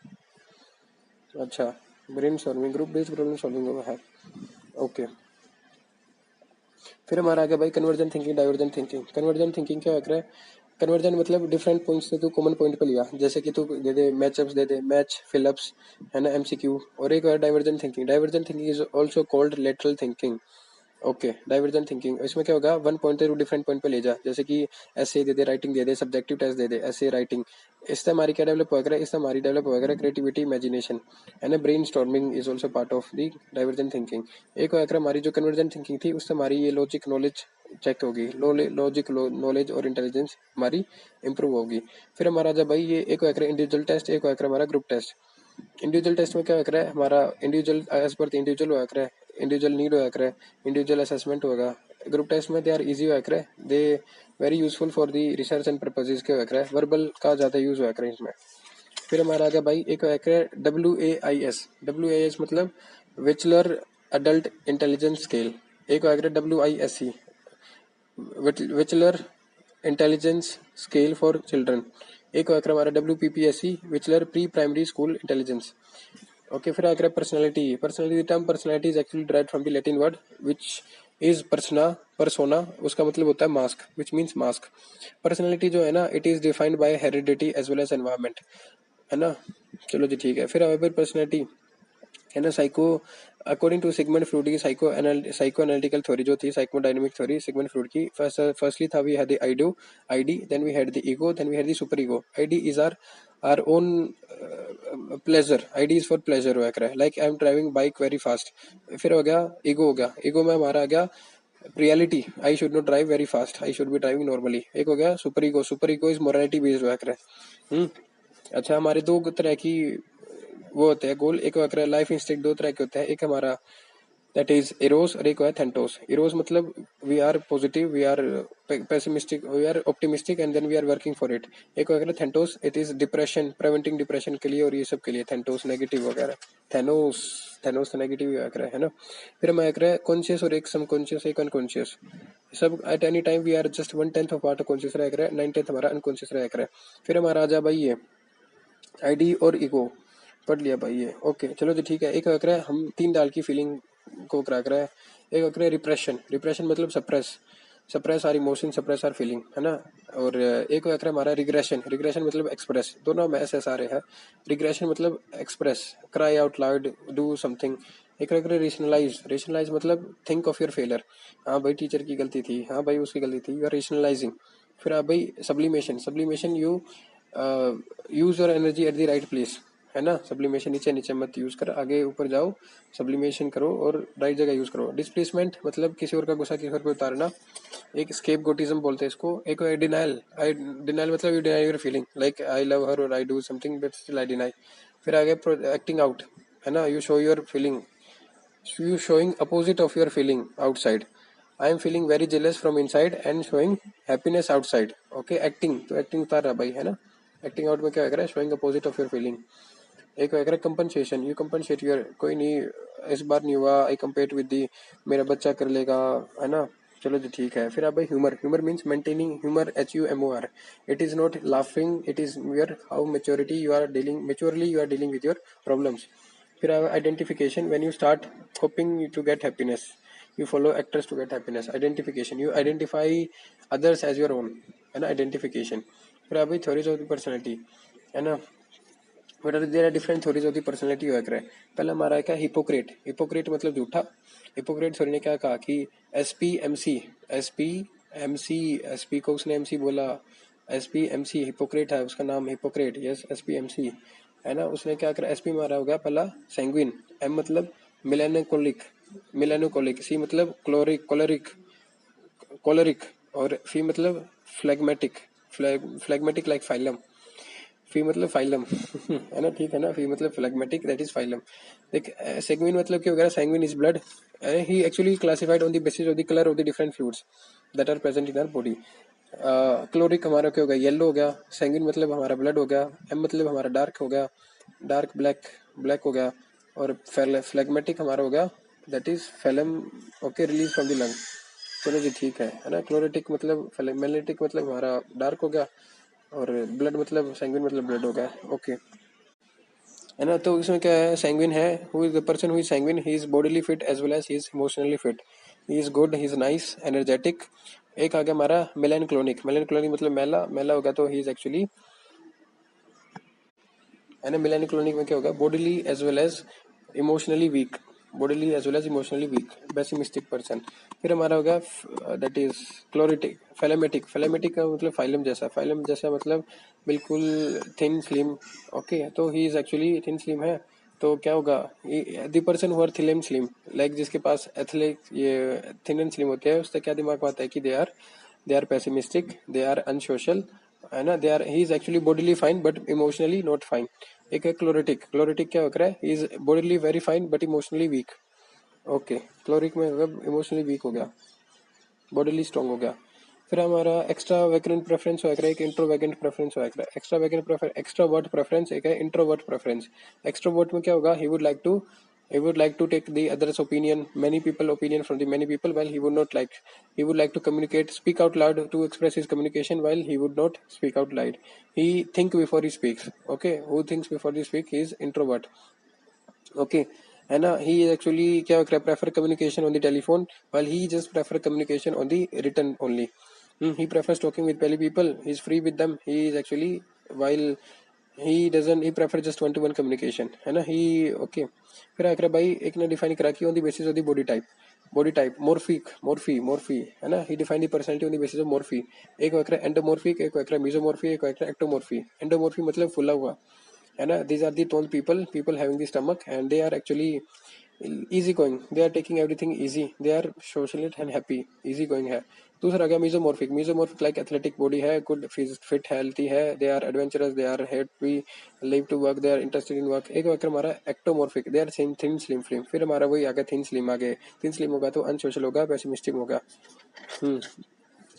अच्छा, brain storming group based problem solving है, ओके। फिर हमारा आ गया भाई convergent thinking, divergent thinking. Convergent thinking क्या है, कन्वर्जेंट मतलब डिफरेंट पॉइंट्स से तू कॉमन पॉइंट पे लिया, जैसे कि तू दे दे मैचअप्स, दे दे मैच फिलअप्स, है ना, एमसीक्यू। और एक है divergent thinking, divergent thinking is also called lateral thinking. Okay, divergent thinking इसमें क्या होगा, वन पॉइंट से डिफरेंट पॉइंट पे ले जा, जैसे कि ऐसे दे दे, राइटिंग दे दे, सब्जेक्टिव टेस्ट दे दे, ऐसे राइटिंग। इससे हमारी क्या डेवलप होगा, इससे हमारी डेवलप होगा क्रिएटिविटी, इमेजिनेशन, है ना। Brain storming is also part of the divergent thinking. एक होगा हमारी जो कन्वर्जेंट थिंकिंग थी उससे हमारी ये लॉजिक नॉलेज चेक होगी, लॉजिक नॉलेज और इंटेलिजेंस हमारी इंप्रूव होगी। फिर हमारा जब भाई ये एक होगा इंडिविजुअल टेस्ट, एक होगा हमारा ग्रुप टेस्ट। इंडिविजुअल टेस्ट में क्या होगा हमारा, इंडिविजुअल एज पर इंडिविजुअल होगा, इंडिविजुअल नीड होगा, इंडिविजुअल असेसमेंट होगा। ग्रुप टेस्ट में दे आर इजी होगा, they very useful for the research and purposes के होगा, वर्बल का ज़्यादा यूज होगा इसमें। फिर हमारा आ गया भाई एक होगा WAIS मतलब विचलर अडल्ट इंटेलिजेंस स्केल। एक होगा WISC Wechsler intelligence scale for children. एक होगा हमारा WPPSC Wechsler pre primary school intelligence. Okay, फिर आगे personality term personality is actually derived from the Latin word which is persona, उसका मतलब होता है mask, which means mask. Personality जो है ना, it is defined by heredity as well as environment, है ना। चलो जी ठीक है। फिर अवेयर पर्सनालिटी है ना, psycho according to Sigmund Freud की साइको एनालिटिकल थ्योरी जो थी, साइकोडायनेमिक थ्योरी सिगमंड फ्रूड की, फर्स्टली था we had the id, then we had the ego, then we had the superego. Id is our our own pleasure, id is for pleasure हुआ करे, like I am driving bike very fast. फिर हो गया ego, हो गया ego में हमारा आ गया reality, I should not drive very fast, I should be driving normally. एक हो गया super ego, super ego is morality based हुआ करे। अच्छा, हमारे दो तरह की वो होते हैं गोल, एक होता है लाइफ इंस्टिंक्ट, दो तरह के होते हैं, एक हमारा दैट इज इरोस और एक है थेंटोस। इरोस मतलब we are positive, we are pessimistic, we are optimistic and then we are working for it. एक वगैरह Thanatos, it is depression, preventing depression के लिए और ये सब के लिए थेंटोस नेगेटिव वगैरह। थेनोस, थेनोस तो नेगेटिव वगैरह है ना। फिर हम एक कॉन्शियस और एक सबकॉन्शियस, एक अनकॉन्शियस। सब at any time we are just 1/10 of part conscious रह कर, 9/10 हमारा अनकॉन्शियस रह कर। फिर हमारा आ जा भाई ये आईडी और ईगो, पढ़ लिया भाई ये। ओके चलो जी ठीक है। एक अगर है हम तीन डाल की फीलिंग को करा कर है। एक अगर है रिप्रेशन, रिप्रेशन मतलब suppress, suppress our emotion, suppress our feeling, है ना। और एक अगर हमारा रिग्रेशन, रिग्रेशन मतलब एक्सप्रेस, दोनों में ऐसे सारे हैं। रिग्रेशन मतलब express, cry out loud, do something. एक अगर रेशनलाइज, रेशनलाइज मतलब थिंक ऑफ योर फेलर, हाँ भाई टीचर की गलती थी, हाँ भाई उसकी गलती थी, यू आर रेशनलाइजिंग। फिर आप भाई sublimation, sublimation you use your energy at the right place, है ना। सब्लिमेशन नीचे नीचे मत यूज कर, आगे ऊपर जाओ, सब्लिमेशन करो और राइट जगह यूज करो। डिस्प्लेसमेंट मतलब किसी और का गुस्सा किसी और पे उतारना, एक स्केप गोटिज्म बोलते हैं इसको। एक डिनाइल, आई डिनाइल मतलब you deny your feeling, like I love her और I do something but still I deny. फिर आगे एक्टिंग आउट, है ना, you show your feeling, you showing opposite of your feeling outside. I am feeling very jealous from inside and showing happiness outside. Okay, acting, तो acting उतार रहा भाई, है ना। एक्टिंग आउट में क्या है, showing opposite of your feeling. एक है कंपनसेशन, यू कंपनसेट योर, कोई नहीं इस बार नहीं हुआ, आई कंपेयर विद दी, मेरा बच्चा कर लेगा, है ना। चलो जी ठीक है। फिर आप भाई humour, humour means maintaining humour, HUMOR। It is not laughing, it is your how maturity you are dealing, maturely you are dealing with your problems. फिर identification, when you start hoping to get happiness, you follow actors to get happiness. Identification, you identify others as your own, है ना, identification. फिर आप भाई theories of the personality, है ना। But there are different theories of the personality वगैरह है। पहला हमारा है क्या, हिपोक्रेट, हिपोक्रेट मतलब झूठा। हिपोक्रेट थ्योरी ने क्या कहा कि SP MC, SP को उसने MC बोला, SP MC हिपोक्रेट है उसका नाम, हिपोक्रेट, यस SP MC, है ना। उसने क्या करा, SP मारा हो गया पहला सैंग्विन, M मतलब मिलेनोकोलिक, मिलेनोकोलिक, C मतलब क्लोरिक, कोलरिक, कोलरिक, और फी मतलब फ्लैग्मेटिक, फ्लैग्मेटिक लाइक फाइलम। फी मतलब फाइलम है ना, ठीक है ना। फी मतलब फ्लैग्मेटिक, दैट इज फाइलम। देख सेगुइन मतलब क्या वगैरह, sanguine is blood, he actually classified on the basis of the colour of the different fluids that are present in our body. Choleric हमारा क्या हो गया, येलो हो गया। सैंग्विन मतलब हमारा ब्लड हो गया। एम मतलब हमारा डार्क हो गया, डार्क ब्लैक, ब्लैक हो गया। और फ्लैग्मेटिक हमारा हो गया, that is phellem, okay, release from the lung. चलो जी ठीक है ना। क्लोरेटिक मतलब मेलेटिक मतलब हमारा डार्क हो गया, और ब्लड मतलब सैंग्विन मतलब ब्लड हो गया, ओके, है ना। तो इसमें क्या है, सैंग्विन है, who is the person who is sanguine, he is bodily fit as well as he is emotionally fit, he is good, he is nice, energetic. एक आ गया हमारा मेलेनक्लोनिक, मेलेनक्लोनिक मतलब मैला, मैला होगा तो ही इज एक्चुअली, है ना। मेलेनक्लोनिक में क्या होगा, bodily as well as emotionally weak, bodily as well as emotionally weak, pessimistic person. फिर हमारा होगा दैट इज क्लोरिटिक, फेलेमेटिक, फेलेमेटिक का मतलब फाइलम जैसा, फाइलम जैसा मतलब बिल्कुल थिन स्लिम, ओके, तो he is actually thin slim है। तो क्या होगा, the person who are thin slim, like जिसके पास एथलेट ये थिन एंड स्लिम होते हैं, उससे क्या दिमाग में आता है कि they are pessimistic, they are unsocial, है ना। They are, he is actually bodily fine but emotionally not fine. एक है क्लोरेटिक, क्लोरेटिक क्या होकर है, he is bodily very fine but emotionally week, okay. Chloric में इमोशनली वीक हो गया, बॉडीली स्ट्रॉन्ग हो गया। फिर हमारा एक्स्ट्रा वैकेंट प्रेफरेंस हो गया, एक इंट्रोवैकेंट प्रेफरेंस हो गया। एक्स्ट्रा वैकेंट प्रेफरेंस, एक्स्ट्रावर्ट प्रेफरेंस, एक है इंट्रोवर्ट प्रेफरेंस। एक्स्ट्रोवर्ट में क्या होगा, he would like to take the others opinion, many people opinion from the many people, while he would not like, he would like to communicate, speak out loud to express his communication, while he would not speak out loud, he think before he speaks, okay, who thinks before he speak, he is introvert, okay, है ना। ही actually क्या prefer communication on the telephone, while he just prefer communication on the written only. He prefers talking with many people, he is free with them, he is actually, while he prefer just one two one communication, है ना, ही okay. फिर आकर भाई एक ने define करा कि on the basis of the body type morphy, है ना, he define the personality on the basis of morphy. एक वक्र एंडोमोर्फिक, एक वक्र मीजोमोर्फी, एक वक्र एक्टोमोर्फी। एंडोमोर्फी मतलब फुला हुआ, है ना, these are the tone people having the stomach and they are actually easy going, they are taking everything easy, they are socially and happy, easy going है। दूसरा आ गया मीजोमॉर्फिक लाइक एथलेटिक बॉडी है, गुड फिट हेल्थी है, they are adventurous, they are happy live to work, they are interested in work. एक वक्र हमारा ectomorphic, they are thin slim. फिर हमारा वही आ गया थिन स्लिम, आगे थिन स्लिम होगा तो अनसोशल होगा, पेसिमिस्टिक होगा।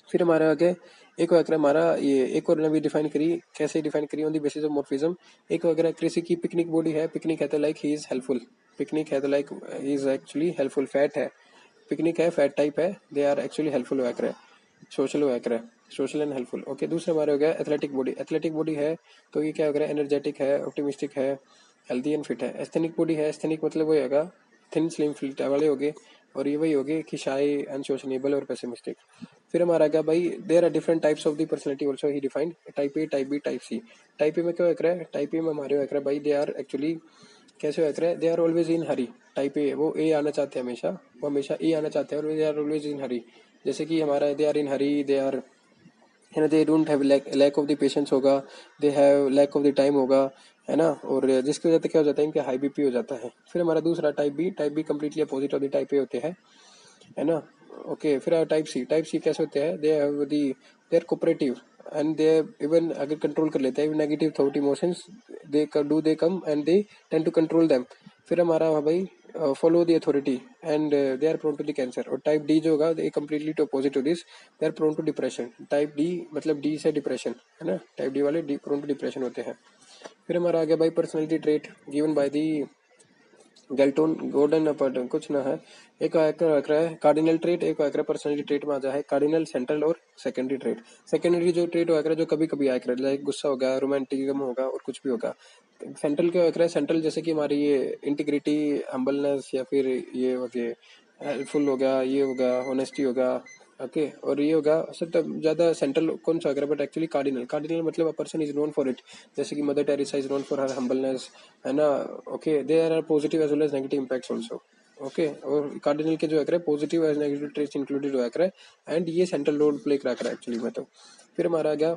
फिर हमारा आगे एक वक्र हमारा ये एक और नवी डिफाइन करी, कैसे डिफाइन करी, on the basis of morphism. एक वक्र किसी की पिकनिक बॉडी है, पिकनिक है तो like he is helpful, picnic है तो like he is actually helpful. Fat है, पिकनिक है, फैट टाइप है, दे आर एक्चुअली हेल्पफुल वक्र है, सोशल वक्र है, सोशल एंड हेल्पफुल। ओके, दूसरा हमारा हो गया एथलेटिक बॉडी है तो ये क्या हो गया, एनर्जेटिक है, ऑप्टिमिस्टिक है, हेल्दी एंड फिट है। एस्थेनिक बॉडी है, एस्थेनिक मतलब वही होगा थिन स्लिम फिट वाले हो गए, और ये वही हो गए कि शाई अनसोशनेबल और पेसिमिस्टिक। फिर हमारा क्या भाई, there are different types of the personality also he defined, type A, type B, type C. Type A में क्या हो रहा है, टाइप ए में हमारे हो रहा है भाई, दे आर एक्चुअली कैसे हो रहा है, they are always in hurry. Type A वो ए आना चाहते हैं हमेशा, वो हमेशा ए आना चाहते हैं, और दे आर ऑलवेज इन हरी। जैसे कि हमारा they are in Hari, they are, है ना, they don't have lack of the patience होगा, they have lack of the time होगा, है ना, और जिसकी वजह से क्या हो जाता है, इनका हाई बीपी हो जाता है। फिर हमारा दूसरा type be completely opposite of the type A होते हैं, है ना। ओके, फिर टाइप सी कैसे होते हैं, they have the, they are cooperative and they even अगर कंट्रोल कर लेते हैं negative thought emotions, they come and they tend to control them. फिर हमारा भाई follow the authority and they are prone to the cancer. और type D जो होगा, they completely to opposite to this, they are prone to depression. Type D मतलब D से depression, है ना, टाइप डी वाले प्रोन टू डिप्रेशन होते हैं। फिर हमारा आ गया भाई personality trait given by the Galton Gordon Allport, कुछ ना है। एक आकर है कार्डिनल ट्रेट, एक आकर पर्सनैलिटी ट्रेट में आ जाए कार्डिनल, सेंट्रल और सेकेंडरी ट्रेट। सेकेंडरी जो ट्रेट आकर जो कभी कभी आकर लाइक गुस्सा होगा, रोमांटिज्म होगा और कुछ भी होगा। सेंट्रल क्या आकर है, सेंट्रल जैसे कि हमारी ये इंटीग्रिटी, हम्बलनेस, या फिर ये हो गया हेल्पफुल होगा, ये होगा ऑनेस्टी होगा। ओके, और ये होगा सब ज्यादा सेंट्रल कौन सा अगर, बट एक्चुअली कार्डिनल मतलब a person is known for it, जैसे कि Mother Teresa is known for her humbleness, है ना। Okay, there are positive as well as negative impacts also. Okay, और कार्डिनल के जो है positive as negative traits included हो है, एंड ये सेंट्रल रोल प्ले करा है एक्चुअली में। तो फिर हमारा आ गया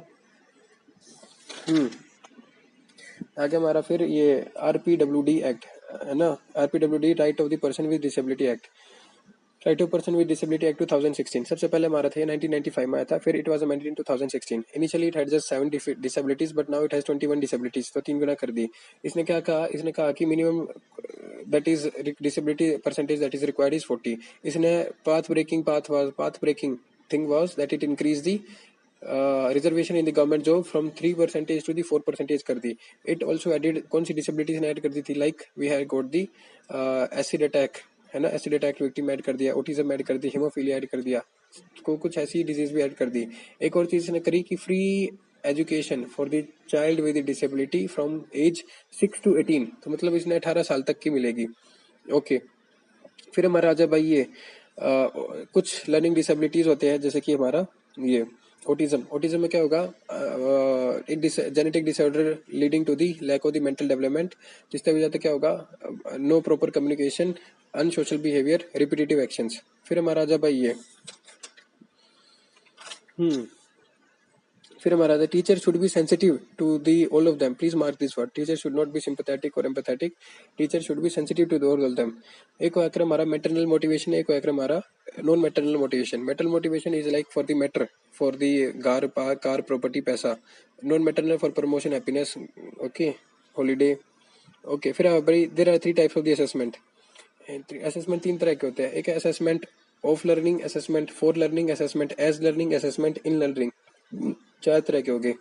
आगे हमारा फिर ये आरपीडब्ल्यूडी एक्ट, है ना, RPWD right of the person with disability act, right of person with disability act 2016। सबसे पहले हमारा था 1995 में आया था, फिर it was amended in 2016। Initially it had just 7 disabilities but now it has 21 disabilities, तो 3 गुना कर दी। इसने क्या कहा, इसने कहा कि minimum that is disability percentage that is required is 40। इसने path breaking thing was that it increase the reservation in the government job from 3% to the 4% कर दी। इट ऑल्सो एडेड, कौन सी डिसेबिलिटीज ने ऐड कर दी थी, like we have got the acid attack, है ना, acid attack victim add कर दिया, ऑटिज्म ऐड कर दी, हेमोफीलिया ऐड कर दिया, को कुछ ऐसी डिजीज भी ऐड कर दी। एक और चीज इसने करी कि free education for the child with disability from age 6 to 18, तो मतलब इसने 18 साल तक की मिलेगी। ओके, फिर हमारा आ जाए भाई ये कुछ लर्निंग डिसेबिलिटीज होते हैं, जैसे कि हमारा ये ऑटिज्म में क्या होगा, एक genetic disorder leading to the lack of the mental development, जिसकी वजह से क्या होगा, no proper communication, unsocial behaviour, repetitive actions. फिर हमारा आ जाए भाई ये फिर हमारा teacher should be sensitive to the all of them, please mark this word, teacher should not be sympathetic और empathetic, teacher should be sensitive to all of them. एक आकर हमारा मैटरनल मोटिवेशन, एक आकर हमारा non maternal motivation. Maternal motivation is like for the matter, for the car property पैसा। Non maternal for promotion happiness, okay, holiday. Okay, फिर भाई there are 3 types of the assessment. Assessment 3 तरह के होते हैं, एक assessment of learning, assessment for learning, assessment as learning, assessment in learning, 4 तरह के हो गए।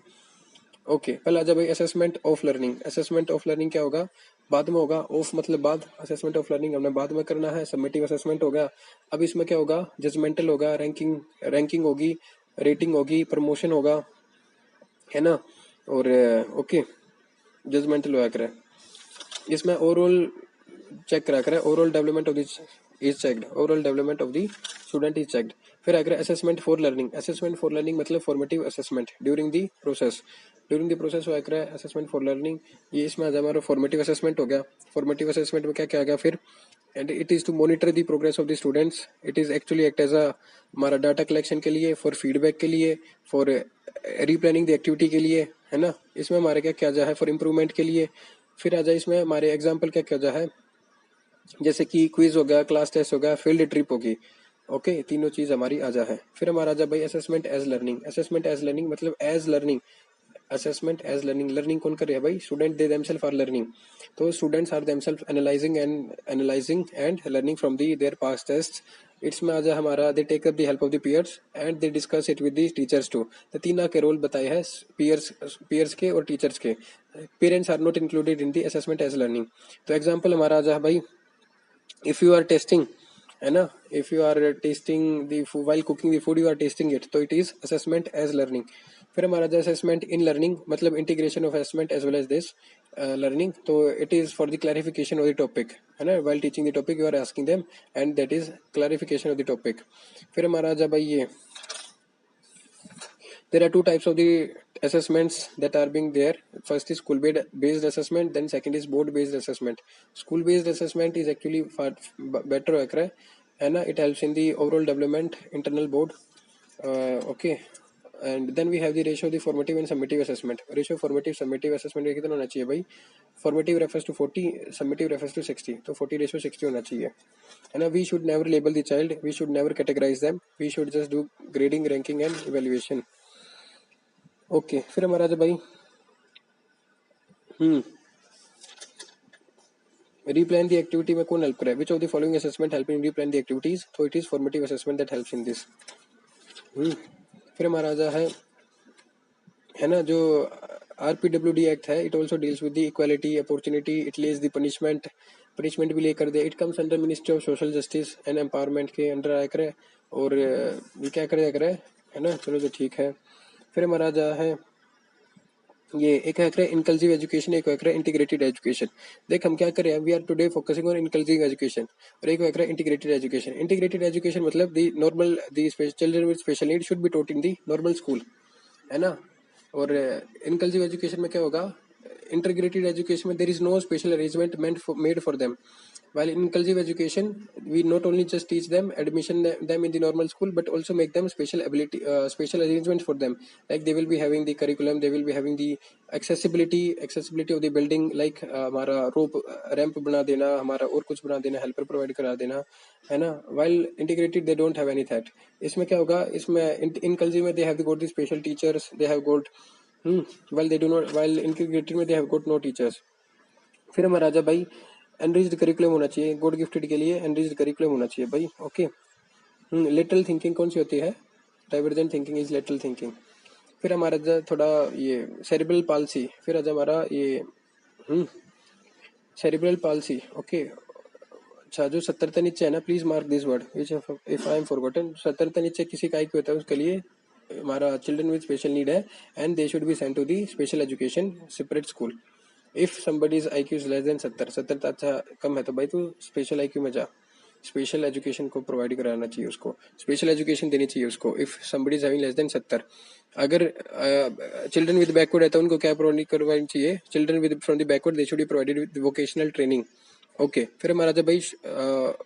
ओके, पहला जब assessment of learning, assessment of learning क्या होगा, बाद में होगा, ऑफ मतलब बाद, असेसमेंट ऑफ लर्निंग हमने बाद में करना है, सबमिटिव असेसमेंट होगा। अब इसमें क्या होगा, जजमेंटल होगा, रैंकिंग होगी, रेटिंग होगी, प्रमोशन होगा, है ना, और ओके जजमेंटल होगा करे। इसमें ओवरऑल चेक करा करे, overall development of this is checked, overall development of the student is checked. फिर अगर assessment for learning, assessment for learning मतलब formative assessment during the process, during the process वो अगर असेसमेंट फॉर लर्निंग, ये इसमें आ जाए हमारा फॉर्मेटिव असेसमेंट हो गया। फॉर्मेटिव असेसमेंट में क्या क्या आ गया फिर, and it is to monitor the progress of the students, it is actually act as a हमारा डाटा कलेक्शन के लिए, फॉर फीडबैक के लिए, फॉर रीप्लानिंग द एक्टिविटी के लिए, है ना। इसमें हमारे क्या क्या जा है, फॉर इम्प्रूवमेंट के लिए। फिर आ जाए इसमें हमारे एग्जाम्पल क्या क्या जा है, जैसे कि क्विज हो गया, क्लास टेस्ट हो गया, फील्ड ट्रिप होगी। ओके, तीनों चीज हमारी आ जा है। फिर हमारा आ जा भाई assessment as learning, assessment as learning मतलब as learning, assessment as learning, learning कौन कर रहे हैं भाई, student they themselves are learning. तो students are themselves analysing and learning from the their past test. It's में आ जा हमारा they take up the help of the peers and they discuss it with the teachers too. तो तीन के role बताए हैं, पीयर्स पीयर्स के और टीचर्स के। Parents are not included in the assessment as learning. तो एग्जाम्पल हमारा आ जा भाई, इफ यू आर टेस्टिंग, है ना, if you are testing the while cooking the food you are testing it, तो it is assessment as learning. फिर हमारा जो असेसमेंट इन लर्निंग मतलब integration of assessment as well as this learning, तो it is for the clarification of the topic, है ना, while teaching the topic you are asking them and that is clarification of the topic. फिर हमारा जब ये there are two types of the assessments that are being there. First is school based assessment, then second is board based assessment. School based assessment is actually far better है ना, it helps in the overall development internal board. Okay, and then we have the ratio of the formative and summative assessment. Ratio formative summative assessment में कितना होना चाहिए भाई, formative refers to 40, summative refers to 60, तो 40 ratio 60 होना चाहिए, है ना। We should never label the child, we should never categorize them, we should just do grading, ranking and evaluation. Okay, फिर हमारा जो भाई रीप्लान दी एक्टिविटी में कौन हेल्प करे, which of the following assessment help in replan the activities, तो it is formative assessment that helps in this. फिर हमारा जो है ना, जो आरपीडब्ल्यूडी एक्ट है, it also deals with the equality opportunity, it lays the punishment, punishment भी ले कर दे। It comes under ministry of social justice and empowerment के अंडर आया करे, और ये क्या करे, है ना। चलो, तो ठीक है। फिर हमारा जो है ये एक है इंक्लूसिव एजुकेशन, एक है इंटीग्रेटेड एजुकेशन। देख हम क्या करें, we are today focusing on inclusive education, और एक है इंटीग्रेटेड एजुकेशन। इंटीग्रेटेड एजुकेशन मतलब the normal the children with special need should be taught in the normal school, है ना। और इंक्लूसिव एजुकेशन में क्या होगा, इंटीग्रेटेड एजुकेशन में there is no special arrangement made for them, while in inclusive education we not only just teach them admission them in the normal school but also make them special arrangements for them, like they will be having the curriculum, they will be having the accessibility of the building, like हमारा rope ramp बना देना, हमारा और कुछ बना देना, helper provide करा देना, है ना। while integrated they don't have any that। इसमें क्या होगा, इसमें inclusive में they have got the special teachers, they have got while they do not, while integrated में they have got no teachers। फिर हमारा राजा भाई एनरिच्ड करिकुलम होना चाहिए, गॉड गिफ्टेड के लिए एनरिच्ड करिकुलम होना चाहिए भाई। ओके, लेटरल थिंकिंग कौन सी होती है, divergent thinking is lateral thinking. फिर हमारा थोड़ा ये सेरिब्रल पाल्सी, फिर आज हमारा ये सेरिब्रल पाल्सी। ओके, अच्छा, जो 70 से नीचे है ना, please mark this word which if I am forgotten. 70 से नीचे किसी का IQ होता है, उसके लिए हमारा चिल्ड्रन विद स्पेशल नीड है, and they should be sent to the special education separate school. If somebody's IQ is less than 70 अच्छा कम है, तो भाई तू स्पेशल IQ में जा, स्पेशल एजुकेशन को प्रोवाइड कराना चाहिए उसको, स्पेशल एजुकेशन देनी चाहिए उसको। If somebody is having less than 70, अगर चिल्ड्रन विद बैकवर्ड है तो उनको क्या प्रोवाइड करवानी चाहिए, children with from the backward they should be provided with vocational training. Okay, फिर हमारा जब भाई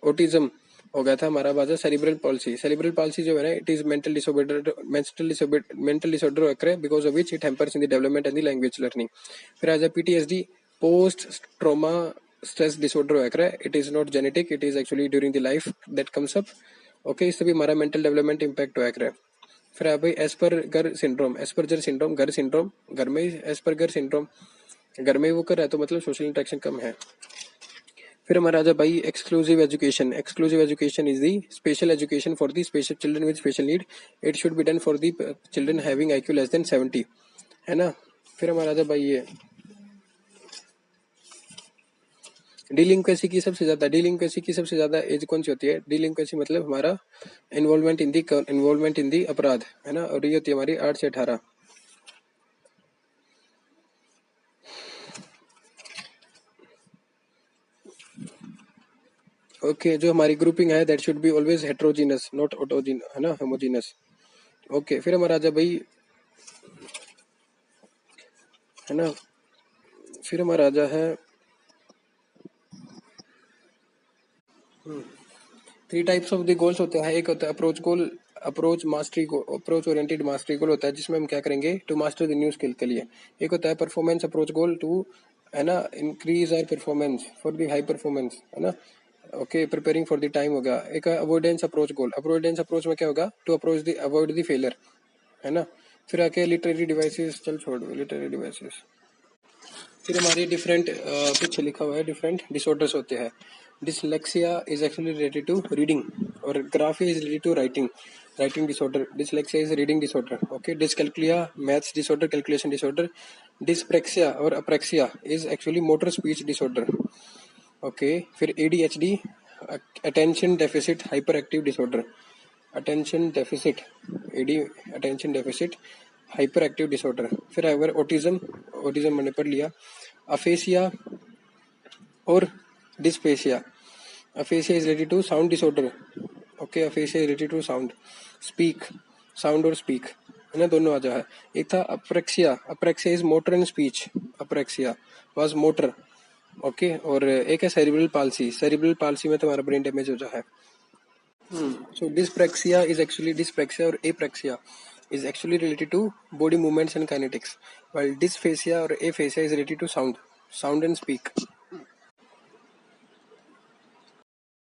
ऑटिज्म हो गया था, हमारा बाजा सेरिब्रल पॉलिसी। सेरिब्रल पॉलिसी जो है ना, it is mental disorder occur because of which it hampers in the development and the language learning। फिर आ जाए PTSD, post trauma stress disorder occur, it is not genetic, it is actually during the life that comes up. Okay, इससे भी हमारा mental development impact होया करे। फिर है भाई एस्परगर सिंड्रोम, एस्परजर सिंड्रोम, घर में एस्परगर सिंड्रोम, घर में वो कर रहा है, तो मतलब सोशल इंटरेक्शन कम है। फिर हमारा आ भाई exclusive education. Exclusive education is the special education for the special children with special need, it should be done for the children having IQ less than 70, है ना। फिर हमारा आ भाई ये डीलिंक्वेसी की सबसे ज्यादा एज कौन सी होती है, डीलिंक्वेसी मतलब हमारा इन्वॉल्वमेंट इन दी अपराध, है ना, और ये होती है हमारी 8 से 18। ओके, जो हमारी ग्रुपिंग है that should be always heterogeneous not autogene, है ना, होमोजीनस। ओके, फिर हमारा आ जा भाई, है ना, फिर हमारा आ जा है three types of the goals होते हैं। एक होता है अप्रोच गोल, अप्रोच मास्टरी को, अप्रोच ओरिएंटेड मास्टरी गोल होता है जिसमें हम क्या करेंगे to master the new skill के लिए। एक होता है परफॉर्मेंस अप्रोच गोल टू, है ना, increase our performance for the high performance, है ना। Okay, preparing for the time हो गया। एक avoidance approach goal, avoidance approach में क्या होगा to approach the avoid the failure, है ना। फिर आके लिटरेरी डिवाइसेस, चल छोड़ लिटरेरी डिवाइसेस। फिर हमारे डिफरेंट पीछे लिखा हुआ है डिफरेंट डिसऑर्डर्स होते हैं। Dyslexia is actually related to reading, और graphy is related to writing, writing disorder. Dyslexia is reading disorder. Okay, dyscalculia maths disorder, calculation disorder. Dyspraxia और apraxia is actually motor speech disorder. Okay, फिर ADHD attention deficit hyper active disorder, attention deficit, AD attention deficit hyper active disorder. फिर अगर autism, autism मैंने पढ़ लिया। Aphasia और dysphasia, aphasia is related to sound disorder. Okay, AfrAsia is related to sound, speak, sound और speak, है ना, दोनों आ जा है। एक था apraxia, apraxia is motor and speech, apraxia was motor. Okay, और एक है सेरिब्रल पाल्सी, सेरिब्रल पाल्सी में तुम्हारा ब्रेन डैमेज हो जाता है। So dyspraxia is actually dyspraxia or apraxia is actually related to body movements and kinetics, while dysphasia or aphasia is related to sound, sound and speak.